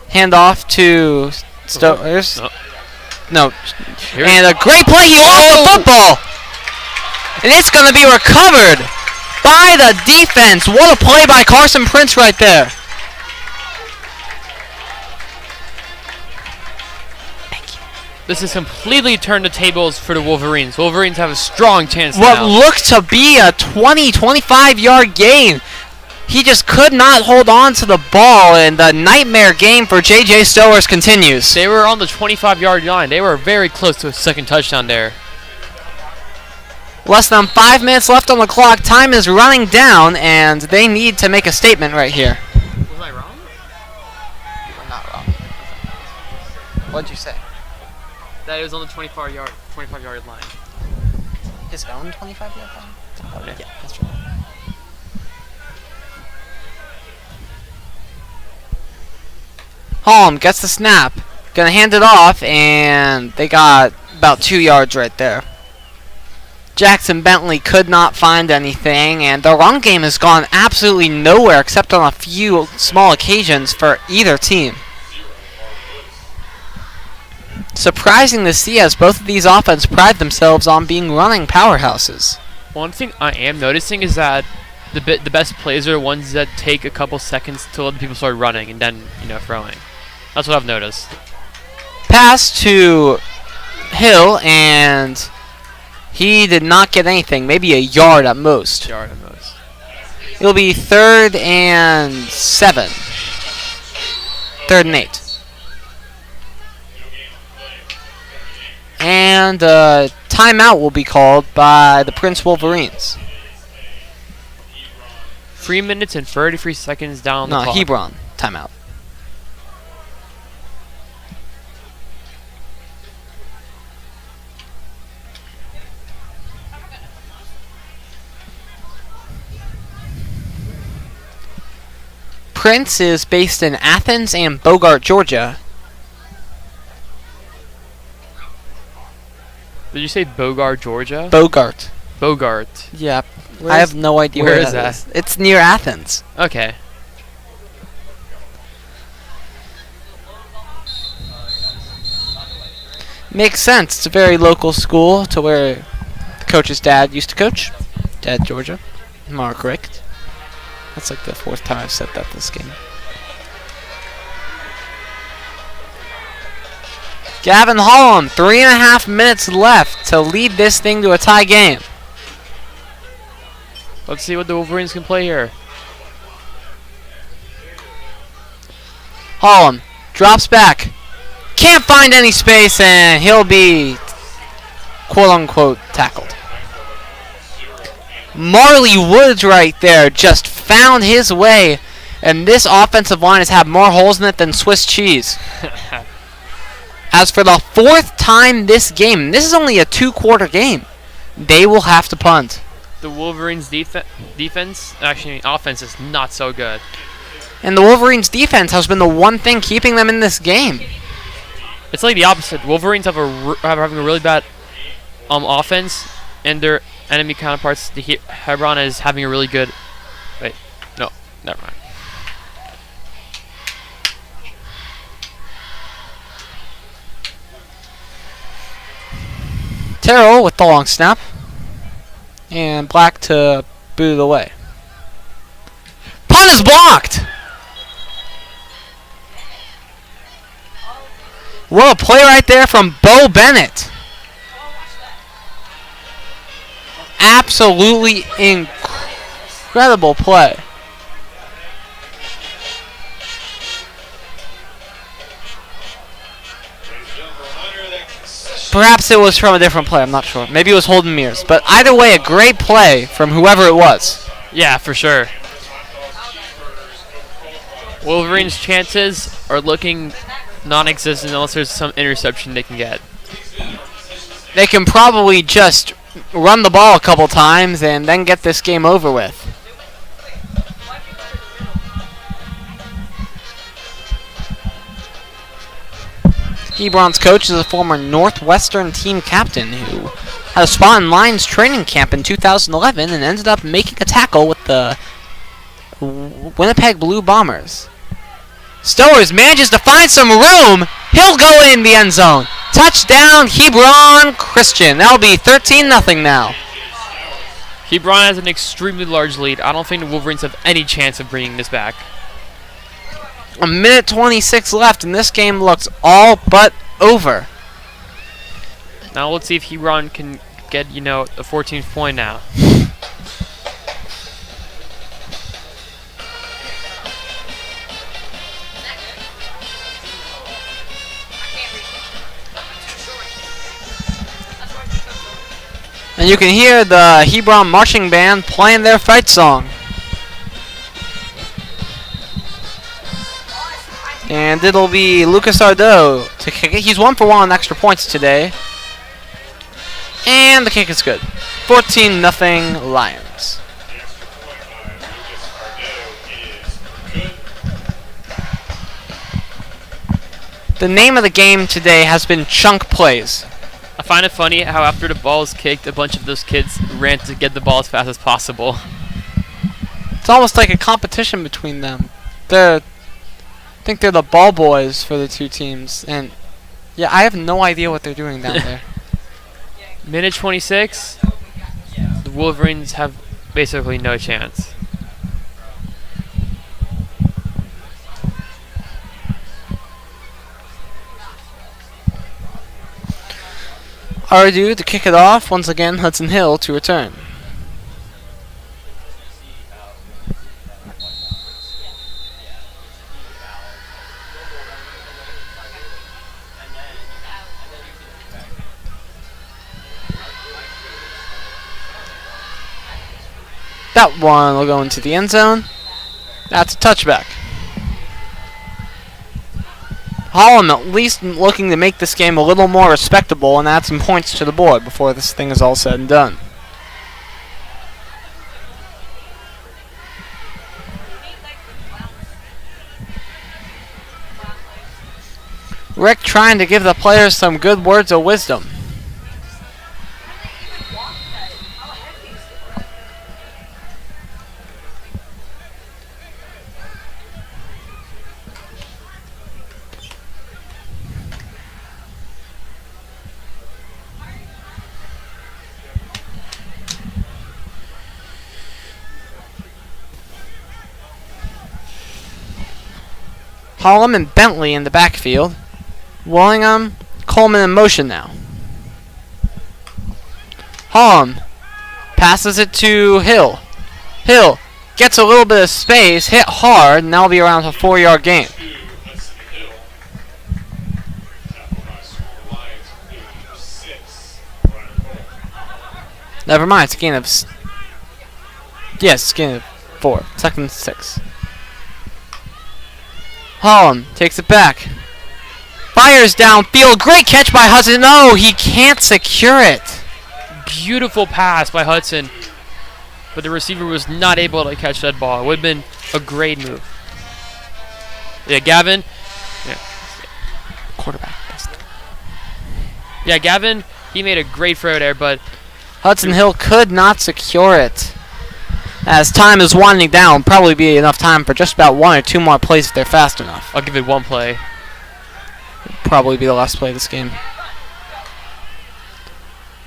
Handoff to Stowers. No. And a great play. He lost the football. And it's going to be recovered by the defense. What a play by Carson Prince right there. This has completely turned the tables for the Wolverines. Wolverines have a strong chance What now. looked to be a 20-25 yard gain. He just could not hold on to the ball, and the nightmare game for J.J. Stowers continues. They were on the 25-yard line. They were very close to a second touchdown there. Less than 5 minutes left on the clock. Time is running down, and they need to make a statement right here. Was I wrong? You were not wrong. What'd you say? That it was on the 25-yard line. His own 25-yard line? Yeah, that's right. Holm gets the snap. Gonna hand it off, and they got about 2 yards right there. Jackson Bentley could not find anything, and the run game has gone absolutely nowhere except on a few small occasions for either team. Surprising to see as both of these offenses pride themselves on being running powerhouses. One thing I am noticing is that the best plays are the ones that take a couple seconds to let people start running and then, throwing. That's what I've noticed. Pass to Hill, and he did not get anything. Maybe a yard at most. It'll be 3rd and 7. 3rd and 8. And timeout will be called by the Prince Wolverines. 3 minutes and 33 seconds down the No, clock. Hebron timeout. Prince is based in Athens and Bogart, Georgia. Did you say Bogart, Georgia? Bogart. Bogart. Yeah. Where I is- have no idea where where is that that? is. It's near Athens. Okay. Makes sense. It's a very local school to where the coach's dad used to coach. Dad, Georgia. Mark Richt. That's like the 4th time I've said that this game. Gavin Holland, 3.5 minutes left to lead this thing to a tie game. Let's see what the Wolverines can play here. Holland drops back. Can't find any space, and he'll be quote-unquote tackled. Marley Woods right there just found his way, and this offensive line has had more holes in it than Swiss cheese. As for the 4th time this game, this is only a 2-quarter game, they will have to punt. The Wolverines' offense is not so good. And the Wolverines' defense has been the one thing keeping them in this game. It's like the opposite. Wolverines are having a really bad offense, and their enemy counterparts, the Hebron, is having a really good. Wait, no, never mind. Terrell with the long snap. And Black to boot it away. Punt is blocked! What a play right there from Bo Bennett. Absolutely incredible play. Perhaps it was from a different play, I'm not sure. Maybe it was Holden Mears. But either way, a great play from whoever it was. Yeah, for sure. Wolverines' chances are looking non-existent unless there's some interception they can get. They can probably just run the ball a couple times and then get this game over with. Hebron's coach is a former Northwestern team captain who had a spot in Lions training camp in 2011 and ended up making a tackle with the Winnipeg Blue Bombers. Stowers manages to find some room. He'll go in the end zone. Touchdown, Hebron Christian. That'll be 13-0 now. Hebron has an extremely large lead. I don't think the Wolverines have any chance of bringing this back. A minute 26 left, and this game looks all but over. Now let's see if Hebron can get, the 14th point now. And you can hear the Hebron marching band playing their fight song. And it'll be Lucas Ardo to kick it. He's 1 for 1 on extra points today. And the kick is good. 14-0 Lions. The name of the game today has been Chunk Plays. I find it funny how after the ball is kicked, a bunch of those kids ran to get the ball as fast as possible. It's almost like a competition between them. I think they're the ball boys for the two teams. And yeah, I have no idea what they're doing down there. Minute 26, the Wolverines have basically no chance. Ardu to kick it off. Once again, Hudson Hill to return. That one will go into the end zone. That's a touchback. Holland at least looking to make this game a little more respectable and add some points to the board before this thing is all said and done. Rick trying to give the players some good words of wisdom. Hollum and Bentley in the backfield. Willingham, Coleman in motion now. Hollum passes it to Hill. Hill gets a little bit of space, hit hard, and that'll be around a 4-yard gain. Never mind, it's a gain of... Yes, it's a gain of 4. 2nd and 6. Hollum takes it back. Fires downfield. Great catch by Hudson. No, he can't secure it. Beautiful pass by Hudson. But the receiver was not able to catch that ball. It would have been a great move. Yeah, Gavin. Yeah. Quarterback. Yeah, Gavin, he made a great throw there, but Hudson Hill could not secure it. As time is winding down, probably be enough time for just about 1 or 2 more plays if they're fast enough. I'll give it 1 play. Probably be the last play of this game.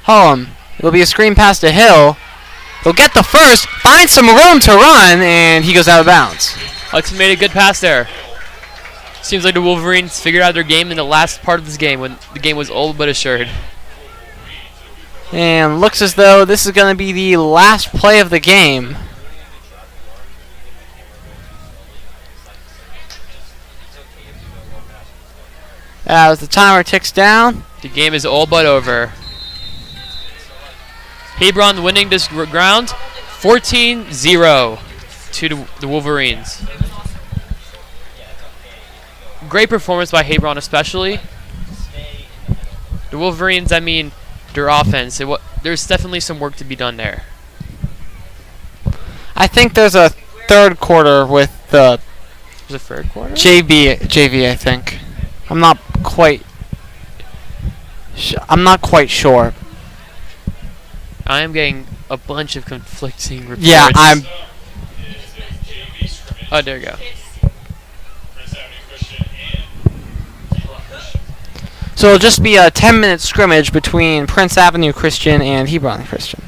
Hollum. It'll be a screen pass to Hill. He'll get the first, find some room to run, and he goes out of bounds. Hudson made a good pass there. Seems like the Wolverines figured out their game in the last part of this game when the game was all but assured. And looks as though this is going to be the last play of the game. As the timer ticks down. The game is all but over. Hebron winning this ground 14-0 to the Wolverines. Great performance by Hebron especially. The Wolverines, I mean, their offense, there's definitely some work to be done there. I think there's a third quarter with the There's a third quarter? JV, I think. I'm not quite sure. I am getting a bunch of conflicting reports. Yeah, Oh, there you go. So it'll just be a 10-minute scrimmage between Prince Avenue Christian and Hebron Christian.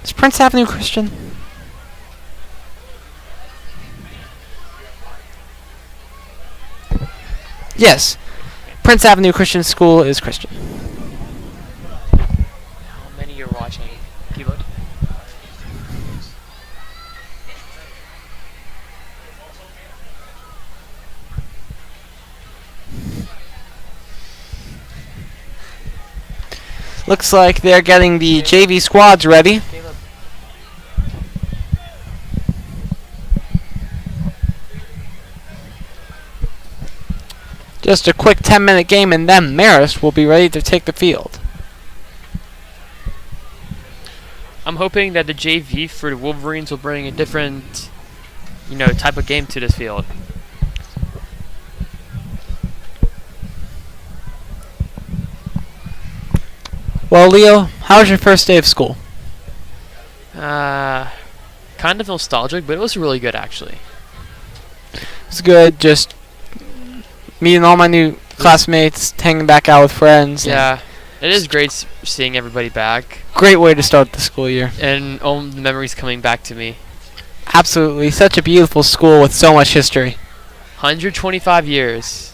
Is Prince Avenue Christian? Yes. Prince Avenue Christian School is Christian. How many you're watching? Keyboard? Looks like they're getting the JV squads ready. Just a quick 10-minute game and then Marist will be ready to take the field. I'm hoping that the JV for the Wolverines will bring a different, type of game to this field. Well, Leo, how was your first day of school? Kind of nostalgic, but it was really good actually. It's good, just meeting all my new classmates, hanging back out with friends. Yeah, it is great seeing everybody back. Great way to start the school year. And all the memories coming back to me. Absolutely, such a beautiful school with so much history. 125 years.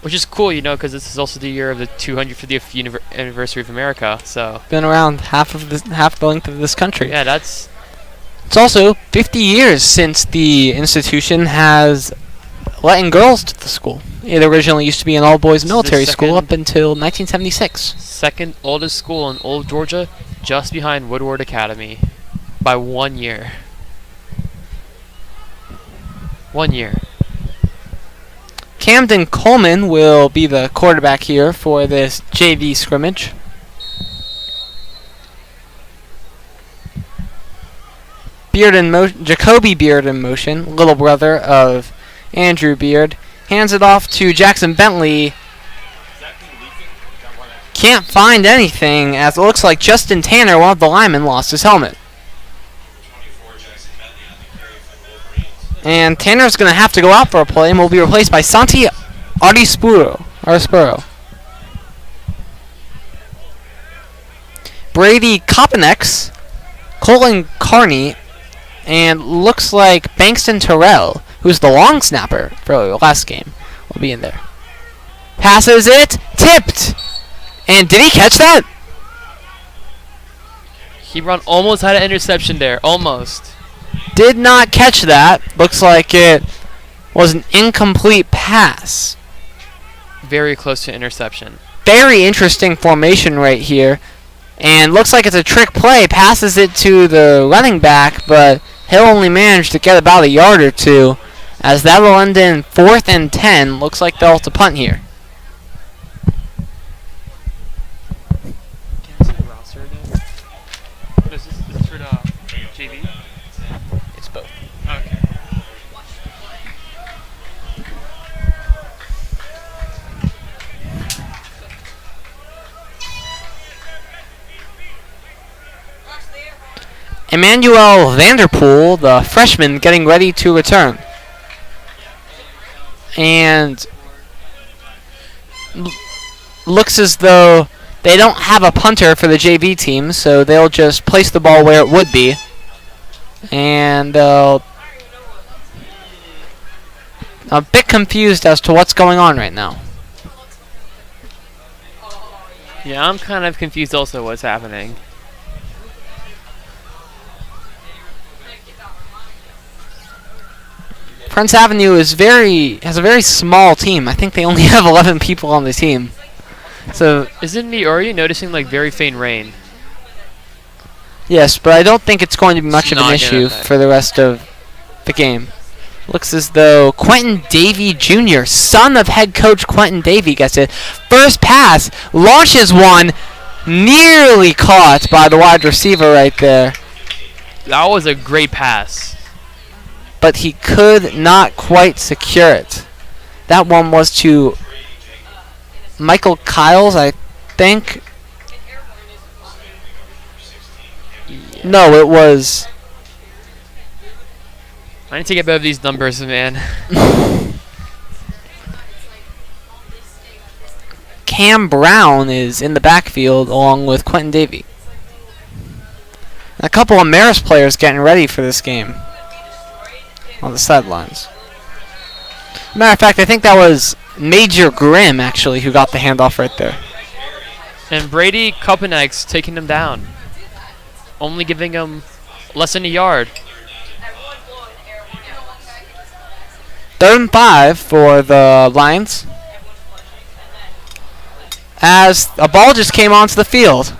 Which is cool, because this is also the year of the 250th anniversary of America, so. Been around half the length of this country. Yeah, that's... It's also 50 years since the institution has letting girls to the school. It originally used to be an all-boys military school second- up until 1976. Second oldest school in Old Georgia, just behind Woodward Academy, by 1 year. 1 year. Camden Coleman will be the quarterback here for this JV scrimmage. Jacoby Beard in motion, little brother of Andrew Beard. Hands it off to Jackson Bentley. Can't find anything, as it looks like Justin Tanner, one of the linemen, lost his helmet. And Tanner's going to have to go out for a play and will be replaced by Santi Arispuro. Brady Kopanex, Colin Carney, and looks like Bankston Terrell, who's the long snapper for the last game, will be in there. Passes it, tipped! And did he catch that? Hebron almost had an interception there, almost. Did not catch that. Looks like it was an incomplete pass. Very close to interception. Very interesting formation right here. And looks like it's a trick play. Passes it to the running back, but he'll only manage to get about a yard or two, as that will end in 4th and 10. Looks like they'll have to punt here. Can I see the roster again? What is this? Is this for the JV? It's both. Okay. Emmanuel Vanderpool, the freshman, getting ready to return. And looks as though they don't have a punter for the JV team, so they'll just place the ball where it would be. And a bit confused as to what's going on right now. Yeah, I'm kind of confused also what's happening. Prince Avenue has a very small team. I think they only have 11 people on the team. So Isn't me already noticing like very faint rain? yes, but I don't think it's going to be much It's of an not issue gonna affect. for the rest of the game. Looks as though Quentin Davey Jr., son of head coach Quentin Davey, gets it. First pass, launches one, nearly caught by the wide receiver right there. That was a great pass. But he could not quite secure it. That one was to Michael Kiles, I think. No, it was I need to get better of these numbers, man. Cam Brown is in the backfield along with Quentin Davey. And a couple of Marist players getting ready for this game on the sidelines. Matter of fact, I think that was Major Grimm, actually, who got the handoff right there. And Brady Kopanex taking him down. Only giving him less than a yard. 3rd and 5 for the Lions, as a ball just came onto the field.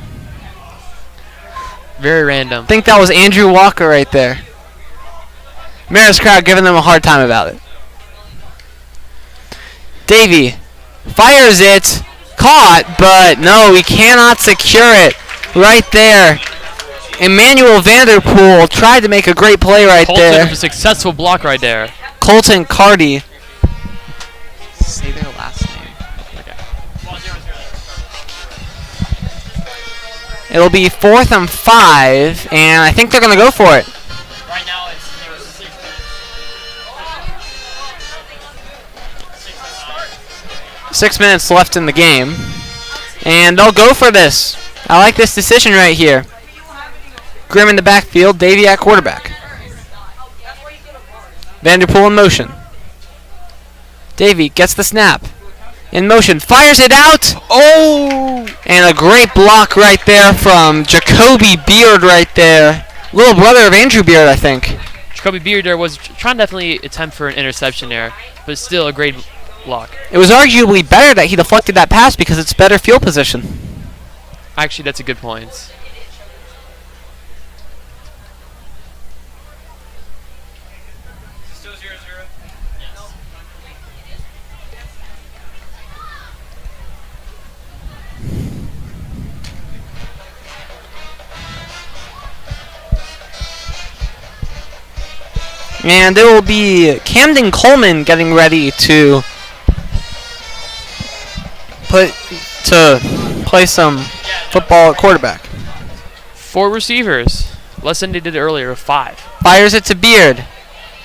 Very random. I think that was Andrew Walker right there. Marist crowd giving them a hard time about it. Davey fires it, caught, but no, he cannot secure it right there. Emmanuel Vanderpool tried to make a great play right Colton there. with a successful block right there. Colton Cardy. Say their last name. It'll be 4th and 5, and I think they're going to go for it. Right now it's 6 minutes left in the game, and they'll go for this. I like this decision right here. Grimm in the backfield, Davey at quarterback. Vanderpool in motion. Davey gets the snap. In motion, fires it out. Oh! And a great block right there from Jacoby Beard right there. Little brother of Andrew Beard, I think. Jacoby Beard there was trying to definitely attempt for an interception there, but still a great block. It was arguably better that he deflected that pass because it's better field position. Actually, that's a good point. And there will be Camden Coleman getting ready to play some football at quarterback. 4 receivers, less than they did earlier with 5. Fires it to Beard.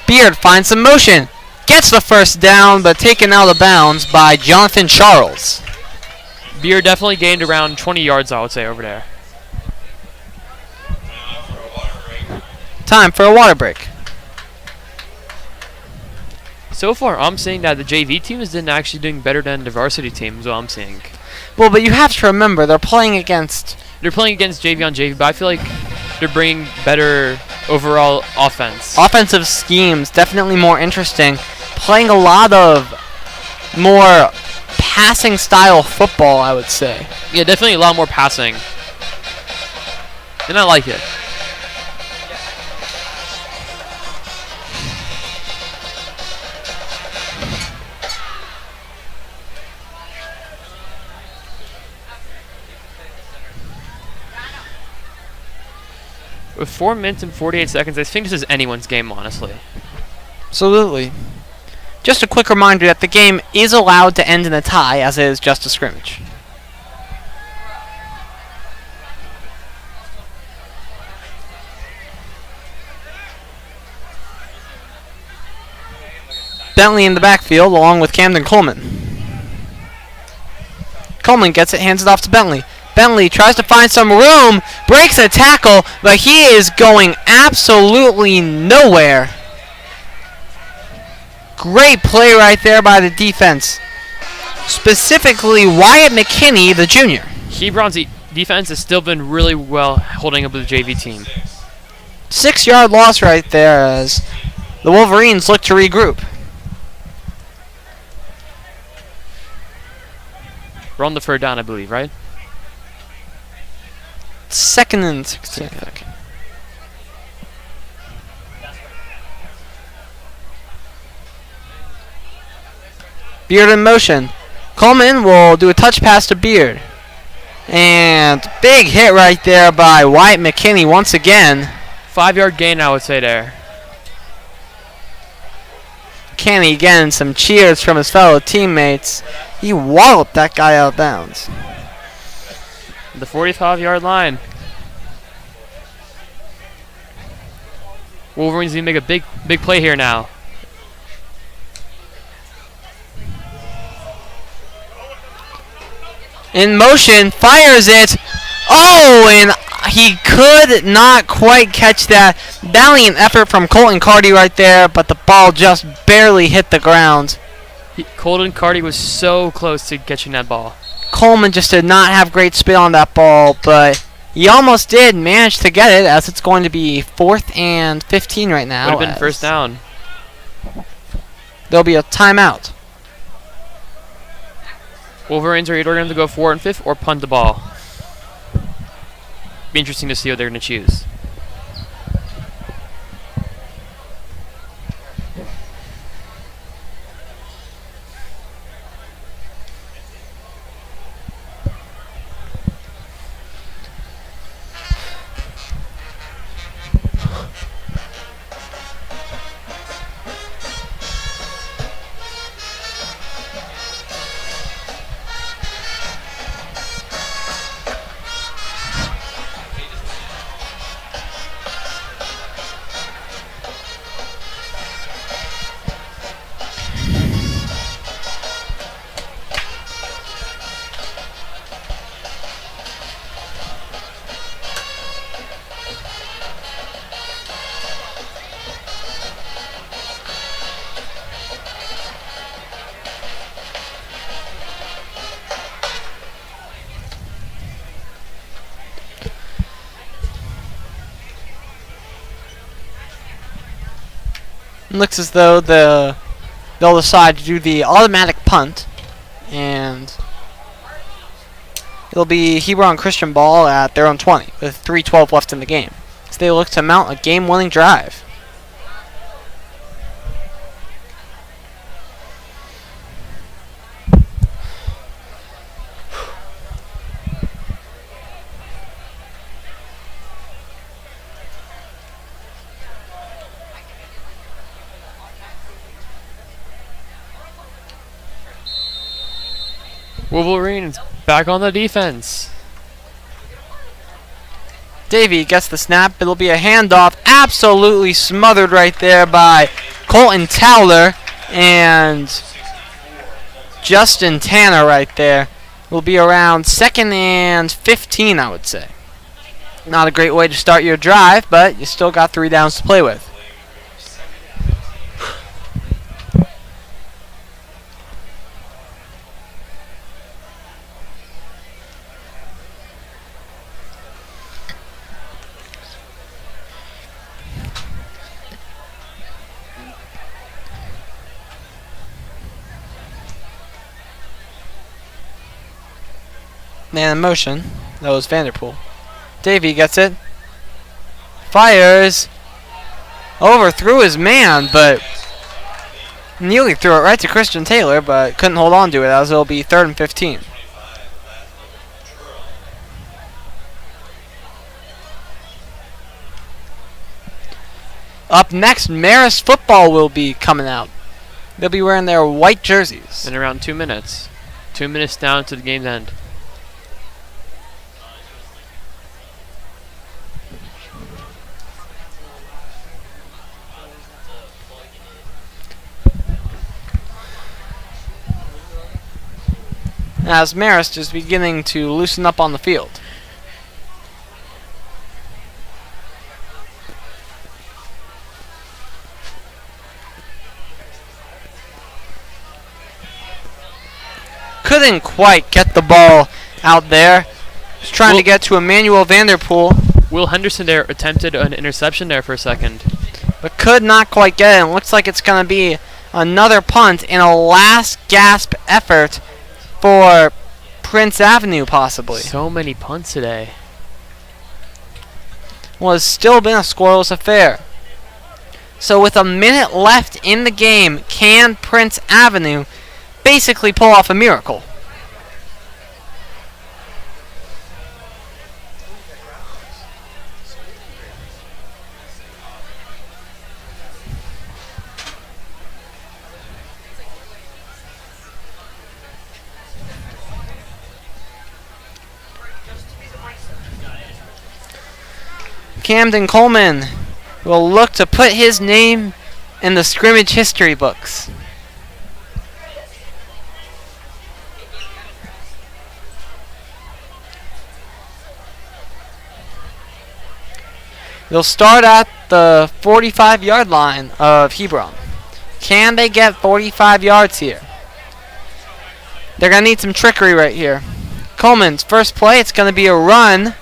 Beard finds some motion. Gets the first down, but taken out of bounds by Jonathan Charles. Beard definitely gained around 20 yards, I would say, over there. Time for a water break. So far, I'm seeing that the JV team is actually doing better than the varsity team, is what I'm seeing. Well, but you have to remember, they're playing against JV on JV, but I feel like they're bringing better overall offense. offensive schemes, definitely more interesting. Playing a lot of more passing style football, I would say. Yeah, definitely a lot more passing. And I like it. With 4 minutes and 48 seconds, I think this is anyone's game, honestly. Absolutely. Just a quick reminder that the game is allowed to end in a tie, as it is just a scrimmage. Bentley in the backfield, along with Camden Coleman. Coleman gets it, hands it off to Bentley. Bentley tries to find some room, breaks a tackle, but he is going absolutely nowhere. Great play right there by the defense. Specifically, Wyatt McKinney, the junior. Hebron's defense has still been really well holding up with the JV team. 6-yard loss right there as the Wolverines look to regroup. We're on the 3rd down, I believe, right? 2nd and 16. Okay. Beard in motion. Coleman will do a touch pass to Beard. And big hit right there by Wyatt McKinney once again. 5-yard gain, I would say there. McKinney getting some cheers from his fellow teammates. He walloped that guy out of bounds. The 45-yard line. Wolverines need to make a big play here now. In motion, fires it. Oh, and he could not quite catch that. Valiant effort from Colton Carty right there, but the ball just barely hit the ground. Colton Carty was so close to catching that ball. Coleman just did not have great spin on that ball, but he almost did manage to get it, as it's going to be 4th and 15 right now. Would have been 1st down. There'll be a timeout. Wolverines are either going to go 4 and 5 or punt the ball. Be interesting to see what they're going to choose. Looks as though they'll decide to do the automatic punt, and it'll be Hebron Christian ball at their own 20 with 3:12 left in the game. So they look to mount a game-winning drive. Wolverines back on the defense. Davey gets the snap. It'll be a handoff. Absolutely smothered right there by Colton Towler and Justin Tanner right there. Will be around 2nd and 15, I would say. Not a great way to start your drive, but you still got 3 downs to play with. Man in motion. That was Vanderpool. Davey gets it. Fires. Overthrew his man, but nearly threw it right to Christian Taylor, but couldn't hold on to it as it'll be 3rd and 15. Up next, Marist football will be coming out. They'll be wearing their white jerseys. In around 2 minutes. 2 minutes down to the game's end. As Marist is beginning to loosen up on the field. Couldn't quite get the ball out there. Just trying to get to Emmanuel Vanderpool. Will Henderson there attempted an interception there for a second. But could not quite get it. It looks like it's going to be another punt in a last gasp effort for Prince Avenue, possibly. So many punts today. Well, it's still been a scoreless affair. So with a minute left in the game, can Prince Avenue basically pull off a miracle? Camden Coleman will look to put his name in the scrimmage history books. They'll start at the 45-yard line of Hebron. Can they get 45 yards here? They're going to need some trickery right here. Coleman's first play, it's going to be a run.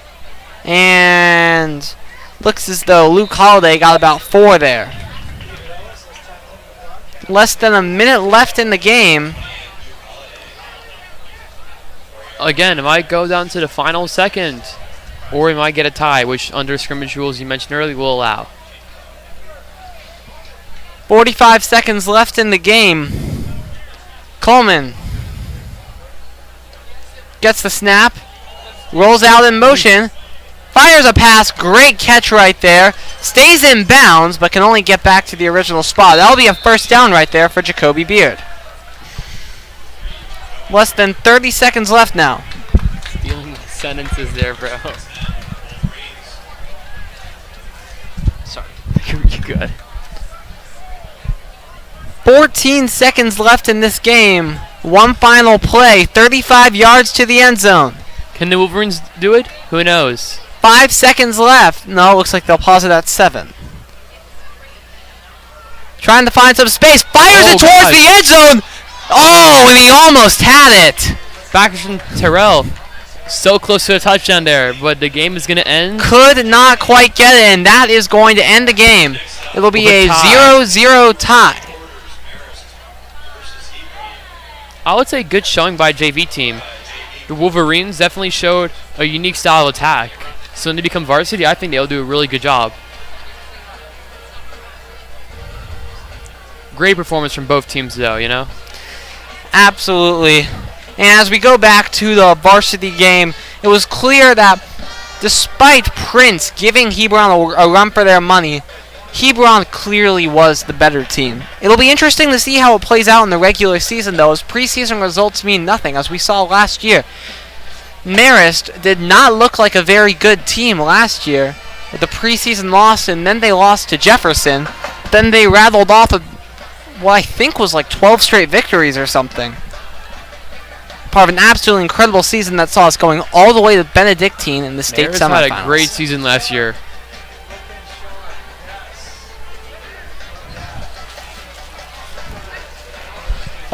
And looks as though Luke Holliday got about 4 there. Less than a minute left in the game. Again, it might go down to the final second. Or we might get a tie, which under scrimmage rules you mentioned earlier will allow. 45 seconds left in the game. Coleman gets the snap. Rolls out in motion. Fires a pass. Great catch right there. Stays in bounds, but can only get back to the original spot. That'll be a first down right there for Jacoby Beard. Less than 30 seconds left now. Stealing sentences there, bro. Sorry. You're good. 14 seconds left in this game. One final play. 35 yards to the end zone. Can the Wolverines do it? Who knows? 5 seconds left. No, it looks like they'll pause it at 7. Trying to find some space. Fires it towards the end zone. Oh, and he almost had it. Baxter Terrell. So close to a touchdown there, but the game is going to end. Could not quite get it, and that is going to end the game. It'll be With a tie. 0-0 tie. I would say good showing by JV team. The Wolverines definitely showed a unique style of attack. So when they become varsity, I think they'll do a really good job. Great performance from both teams, though, you know? Absolutely. And as we go back to the varsity game, it was clear that despite Prince giving Hebron a run for their money, Hebron clearly was the better team. It'll be interesting to see how it plays out in the regular season, though, as preseason results mean nothing, as we saw last year. Marist did not look like a very good team last year with the preseason loss, and then they lost to Jefferson. Then they rattled off what I think was like 12 straight victories or something. Part of an absolutely incredible season that saw us going all the way to Benedictine in the state Marist semifinals. had a great season last year.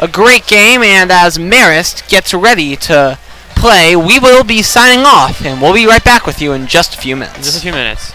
A great game, and as Marist gets ready to play, we will be signing off, and we'll be right back with you in just a few minutes. Just a few minutes.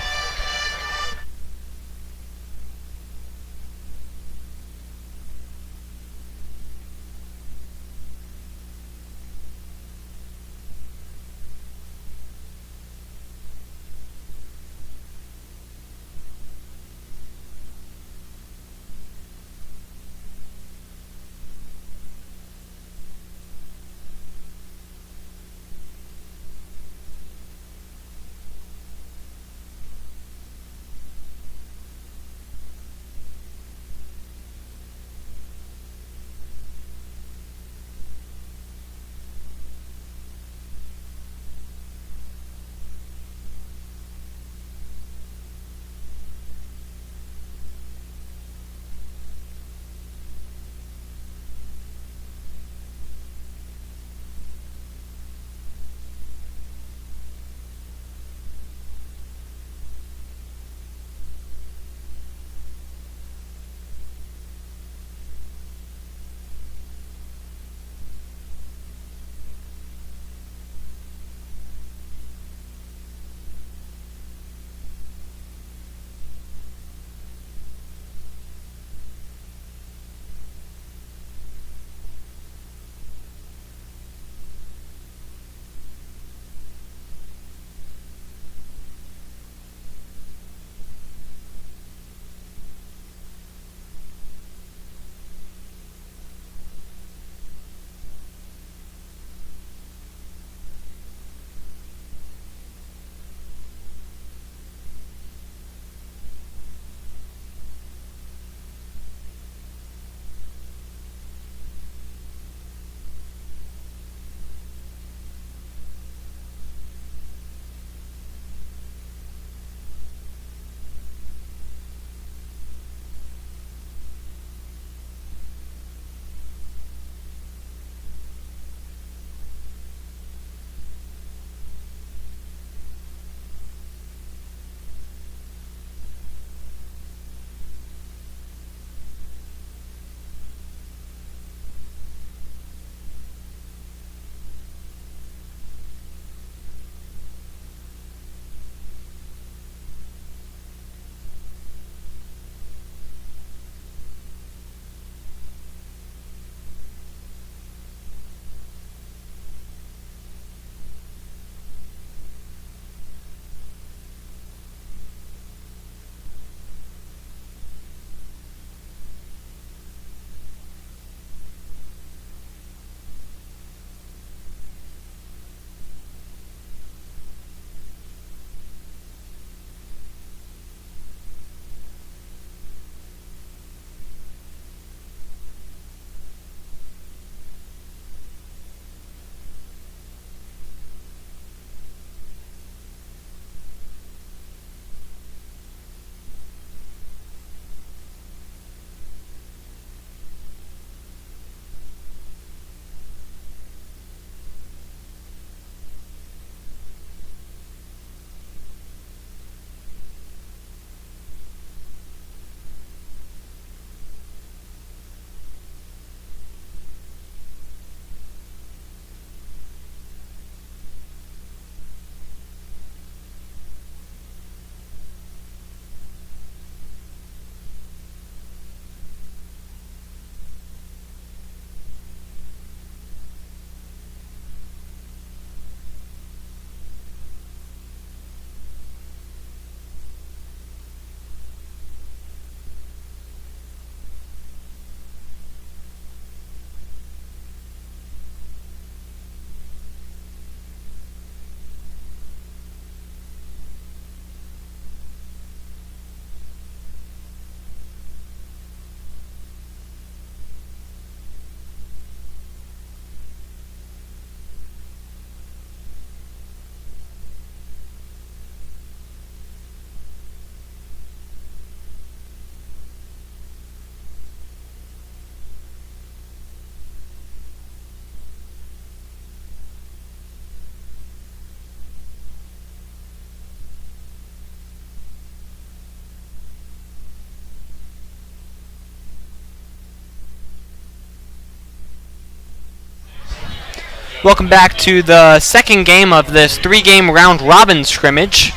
Welcome back to the second game of this 3-game round-robin scrimmage.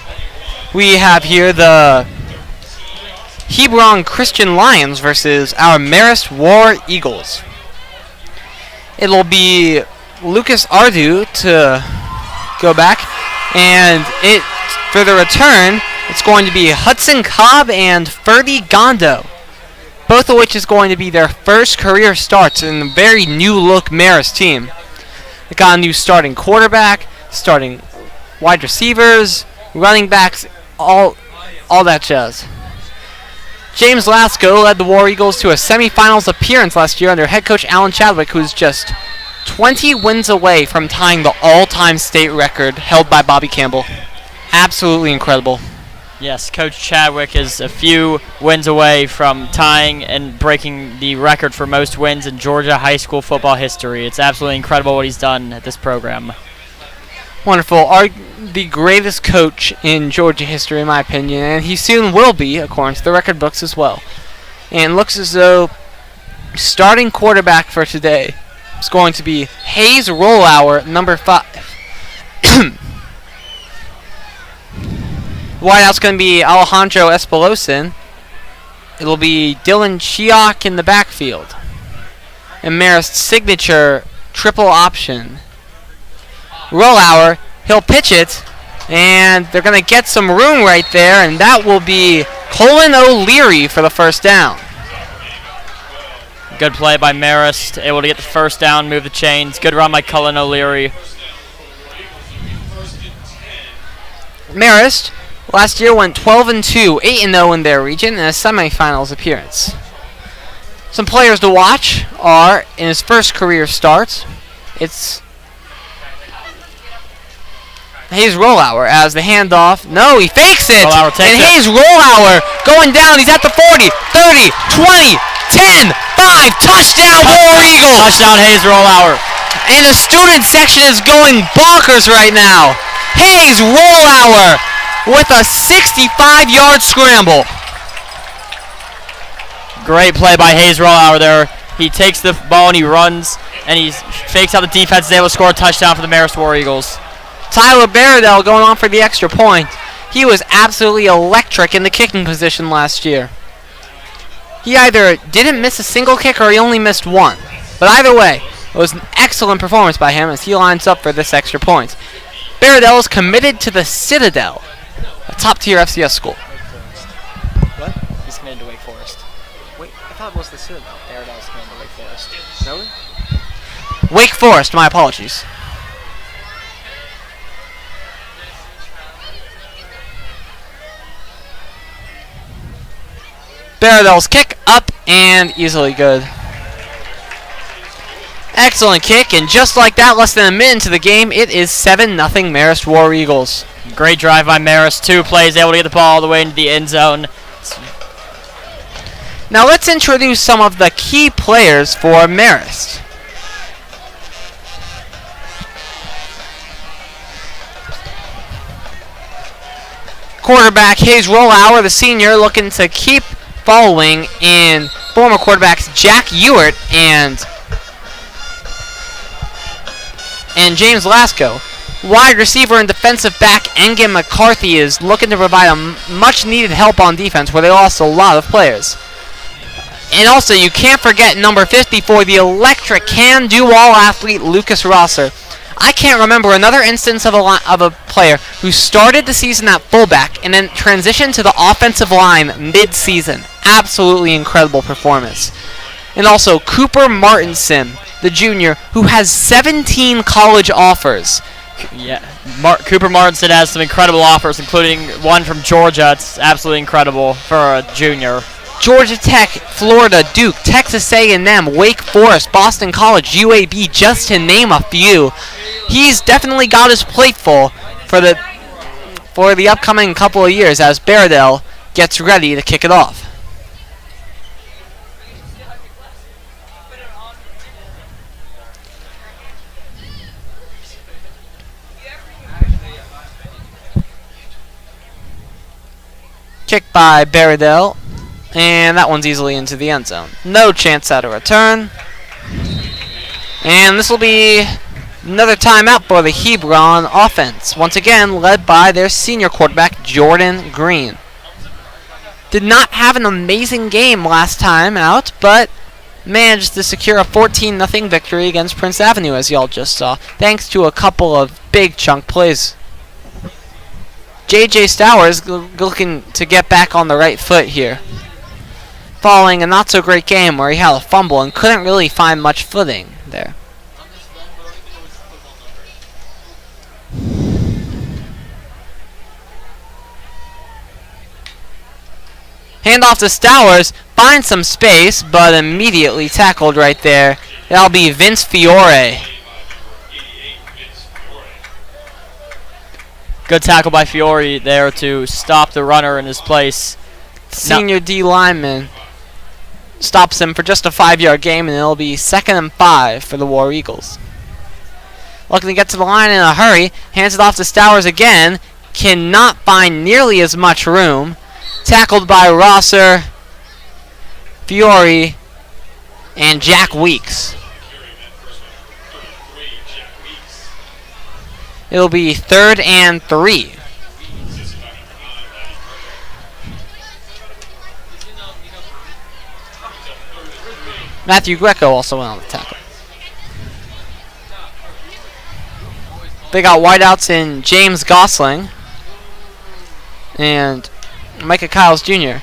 We have here the Hebron Christian Lions versus our Marist War Eagles. It'll be Lucas Ardu to go back, and for the return, it's going to be Hudson Cobb and Ferdy Gondo, both of which is going to be their first career starts in the very new-look Marist team. They got a new starting quarterback, starting wide receivers, running backs, all that jazz. James Lasco led the War Eagles to a semifinals appearance last year under head coach Alan Chadwick, who's just 20 wins away from tying the all-time state record held by Bobby Campbell. Absolutely incredible. Yes, Coach Chadwick is a few wins away from tying and breaking the record for most wins in Georgia high school football history. It's absolutely incredible what he's done at this program. Wonderful. The greatest coach in Georgia history, in my opinion, and he soon will be, according to the record books as well. And looks as though starting quarterback for today is going to be Hayes Rollauer, number 5. Wideout's going to be Alejandro Espalosin. It'll be Dylan Chiok in the backfield. And Marist's signature triple option. Rollauer, he'll pitch it, and they're going to get some room right there, and that will be Colin O'Leary for the first down. Good play by Marist, able to get the first down, move the chains. Good run by Colin O'Leary. Marist last year went 12-2, 8-0 in their region in a semifinals appearance. Some players to watch are, in his first career start, it's Hayes Rollauer as the handoff. No, he fakes it! And Hayes Rollauer going down. He's at the 40, 30, 20, 10, 5. Touchdown, War Eagles! Touchdown, Hayes Rollauer. And the student section is going bonkers right now. Hayes Rollauer with a 65-yard scramble. Great play by Hayes Rollauer there. He takes the ball and he runs, and he fakes out the defense. Is able to score a touchdown for the Marist War Eagles. Tyler Baradell going on for the extra point. He was absolutely electric in the kicking position last year. He either didn't miss a single kick or he only missed one. But either way, it was an excellent performance by him as he lines up for this extra point. Baradell is committed to the Citadel, a top-tier FCS school. What? He's committed to Wake Forest. Wait, I thought it was the Citadel. Baradell's committed to Wake Forest. Really? Wake Forest, my apologies. Baradell's kick up and easily good. Excellent kick, and just like that, less than a minute into the game, it is 7-0 Marist War Eagles. Great drive by Marist. 2 plays, able to get the ball all the way into the end zone. Now let's introduce some of the key players for Marist. Quarterback Hayes Rollauer, the senior, looking to keep following in former quarterbacks Jack Ewart and James Lasco. Wide receiver and defensive back Engen McCarthy is looking to provide a much-needed help on defense where they lost a lot of players. And also, you can't forget number 54, the electric can-do-all athlete Lucas Rosser. I can't remember another instance of a player who started the season at fullback and then transitioned to the offensive line mid-season. Absolutely incredible performance. And also Cooper Martinson, the junior, who has 17 college offers. Yeah, Cooper Martinson has some incredible offers, including one from Georgia. It's absolutely incredible for a junior. Georgia Tech, Florida, Duke, Texas A&M, Wake Forest, Boston College, UAB, just to name a few. He's definitely got his plate full for the upcoming couple of years as Baradell gets ready to kick it off. Kick by Baradell, and that one's easily into the end zone. No chance at a return. And this will be Another timeout for the Hebron offense. Once again, led by their senior quarterback, Jordan Green. Did not have an amazing game last time out, but managed to secure a 14-0 victory against Prince Avenue, as y'all just saw, thanks to a couple of big chunk plays. J.J. Stowers looking to get back on the right foot here, following a not-so-great game where he had a fumble and couldn't really find much footing there. Handoff to Stowers, finds some space, but immediately tackled right there. That'll be Vince Fiore. Good tackle by Fiore there to stop the runner in his place. Senior D lineman stops him for just a 5-yard gain, and it'll be 2nd and 5 for the War Eagles. Looking to get to the line in a hurry, hands it off to Stowers again. Cannot find nearly as much room. Tackled by Rosser, Fiore, and Jack Weeks. It'll be 3rd and 3. Matthew Greco also went on the tackle. They got wideouts in James Gosling and Micah Kyles Jr.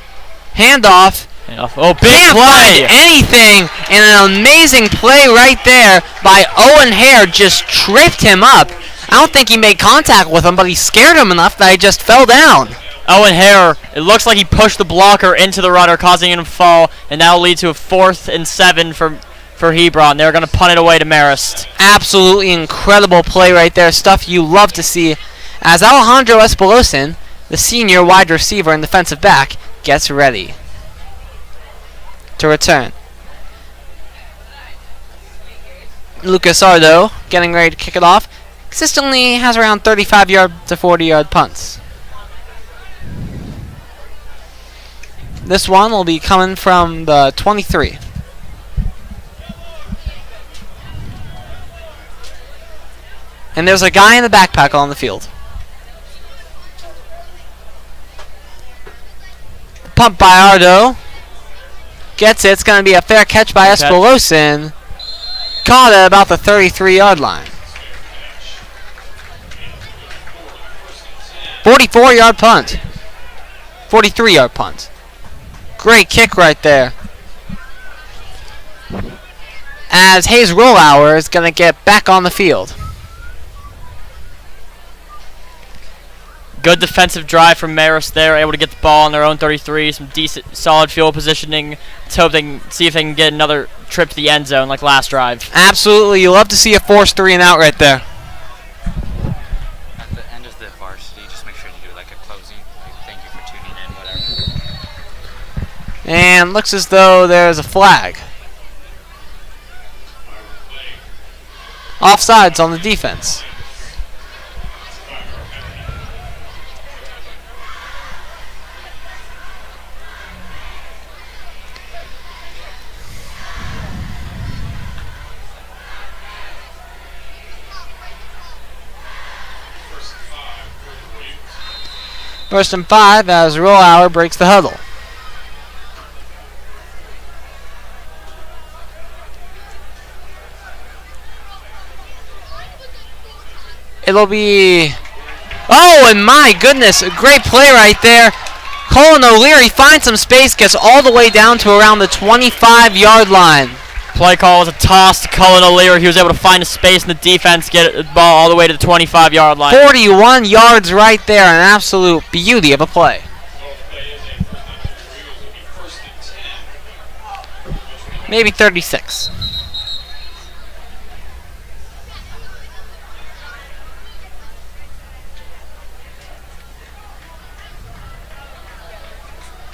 Handoff. Oh, big play! Anything, and an amazing play right there by Owen Hare. Just tripped him up. I don't think he made contact with him, but he scared him enough that he just fell down. Owen Hare, it looks like he pushed the blocker into the runner, causing him to fall, and that will lead to a 4th and 7 for Hebron. They're going to punt it away to Marist. Absolutely incredible play right there. Stuff you love to see as Alejandro Espolosin, the senior wide receiver and defensive back, gets ready to return. Lucas Ardo getting ready to kick it off. Consistently has around 35-yard to 40-yard punts. This one will be coming from the 23. And there's a guy in the backpack on the field. Pump by Ardo. Gets it. It's going to be a fair catch by Espolosin. Caught at about the 33-yard line. 44-yard punt. 43-yard punt. Great kick right there. As Hayes Rollauer is going to get back on the field. Good defensive drive from Marist there, able to get the ball on their own 33. Some decent, solid field positioning. Let's hope they can see if they can get another trip to the end zone like last drive. Absolutely. You love to see a forced 3 and out right there. At the end of the varsity, just make sure to do like a closing. Like, thank you for tuning in, whatever. And looks as though there's a flag. Offsides on the defense. First and 5 as Rollauer breaks the huddle. It'll be... Oh, and my goodness, a great play right there. Colin O'Leary finds some space, gets all the way down to around the 25-yard line. Play call was a toss to Cullen O'Leary. He was able to find a space in the defense, get the ball all the way to the 25-yard line. 41 yards right there, an absolute beauty of a play. Maybe 36.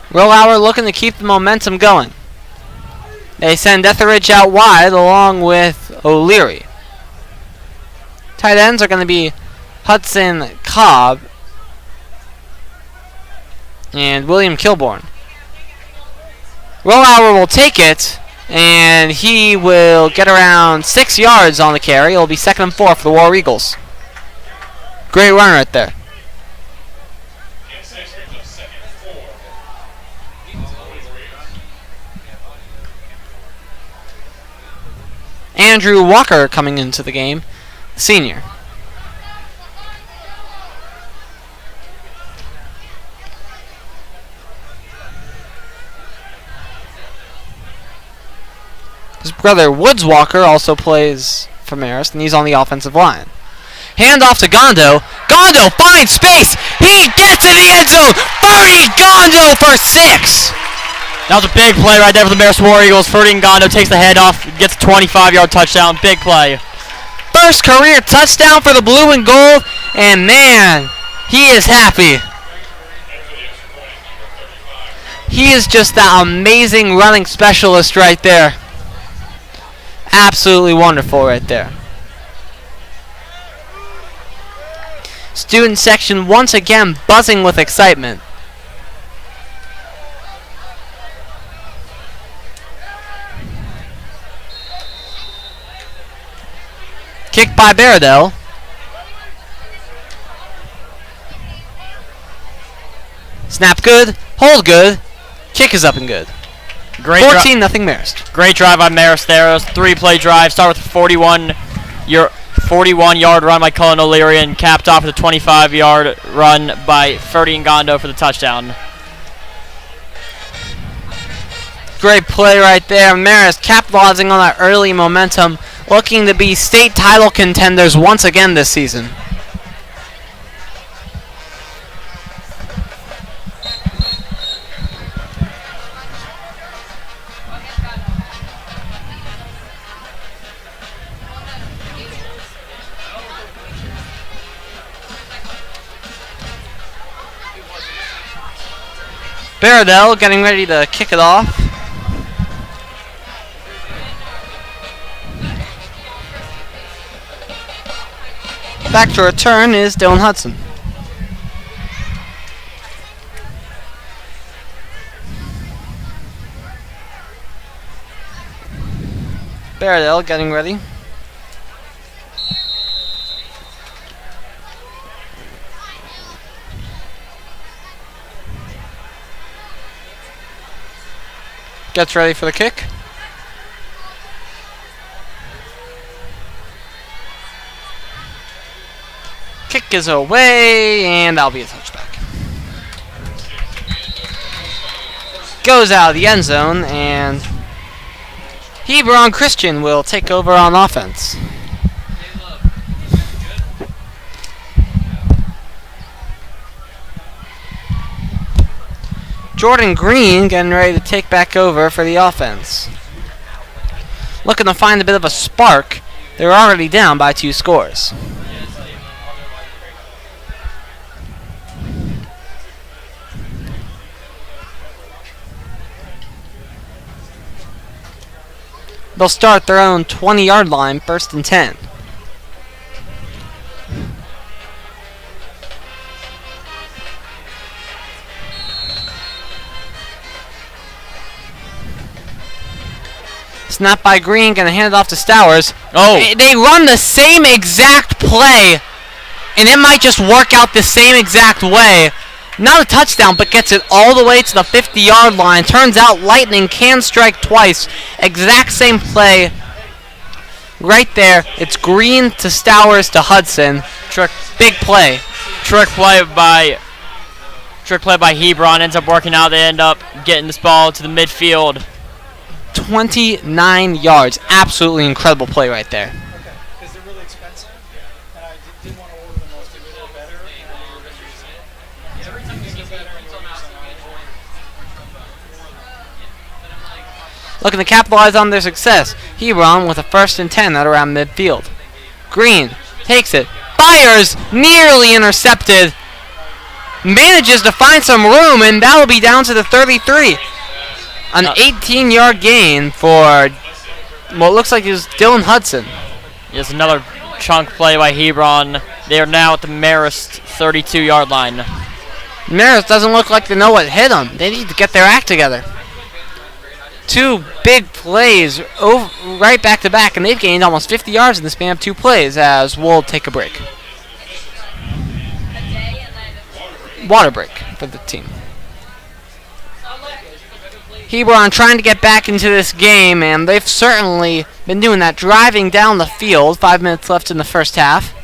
Rollauer looking to keep the momentum going. They send Etheridge out wide along with O'Leary. Tight ends are going to be Hudson Cobb and William Kilborn. Rollauer will take it, And he will get around 6 yards on the carry. It'll be 2nd and 4 for the War Eagles. Great run right there. Andrew Walker coming into the game, senior. His brother Woods Walker also plays for Marist, and he's on the offensive line. Hand off to Gondo. Gondo finds space. He gets in the end zone. Ferdy Gondo for 6. That was a big play right there for the Marist War Eagles. Ferdy Gondo takes the head off, gets a 25-yard touchdown. Big play. First career touchdown for the blue and gold, and man, he is happy. He is just that amazing running specialist right there. Absolutely wonderful right there. Student section once again buzzing with excitement. Kick by Baradell. Snap good, hold good, kick is up and good. Great 14-0 Marist. Great drive by Marist there. It was a 3-play drive. Start with a 41-yard run by Cullen O'Leary and capped off with a 25-yard run by Ferdy Ngondo for the touchdown. Great play right there. Marist capitalizing on that early momentum, looking to be state title contenders once again this season. Baradell getting ready to kick it off. Back to return is Dylan Hudson. Baradell getting ready. Gets ready for the kick. Kick is away, and that'll be a touchback. Goes out of the end zone, and Hebron Christian will take over on offense. Jordan Green getting ready to take back over for the offense. Looking to find a bit of a spark. They're already down by 2 scores. They'll start their own 20-yard line, 1st and 10. Snap by Green, gonna hand it off to Stowers. Oh! They run the same exact play, and it might just work out the same exact way. Not a touchdown, but gets it all the way to the 50-yard line. Turns out Lightning can strike twice. Exact same play. Right there, it's Green to Stowers to Hudson. Big play. Trick play by Hebron ends up working out. They end up getting this ball to the midfield. 29 yards. Absolutely incredible play right there. Because they're really expensive, and I didn't want to order them most. They're a little better. Looking to capitalize on their success. Hebron with a 1st and 10 at around midfield. Green takes it. Fires. Nearly intercepted. Manages to find some room, and that will be down to the 33. An 18-yard gain for what looks like is Dylan Hudson. Yes, another chunk play by Hebron. They are now at the Marist 32-yard line. Marist doesn't look like they know what hit them. They need to get their act together. Two big plays right back to back, and they've gained almost 50 yards in the span of 2 plays as we'll take a break. Water break for the team. Hebron trying to get back into this game, and they've certainly been doing that, driving down the field. 5 minutes left in the first half.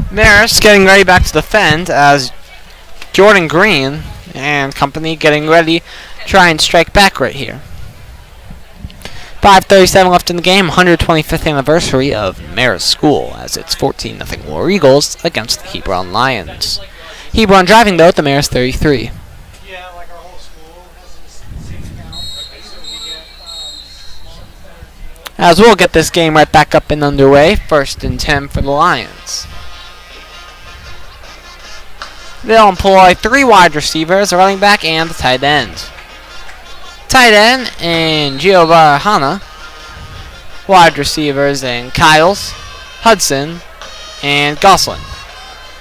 Marist getting ready back to defend as Jordan Green and company getting ready to try and strike back right here. 5:37 left in the game, 125th anniversary of Marist School as it's 14-0 War Eagles against the Hebron Lions. Hebron driving though at the Marist 33. As we'll get this game right back up and underway, 1st and 10 for the Lions. They'll employ 3 wide receivers, a running back, and a tight end. Tight end in Giovanna. Wide receivers in Kyles, Hudson, and Gosselin.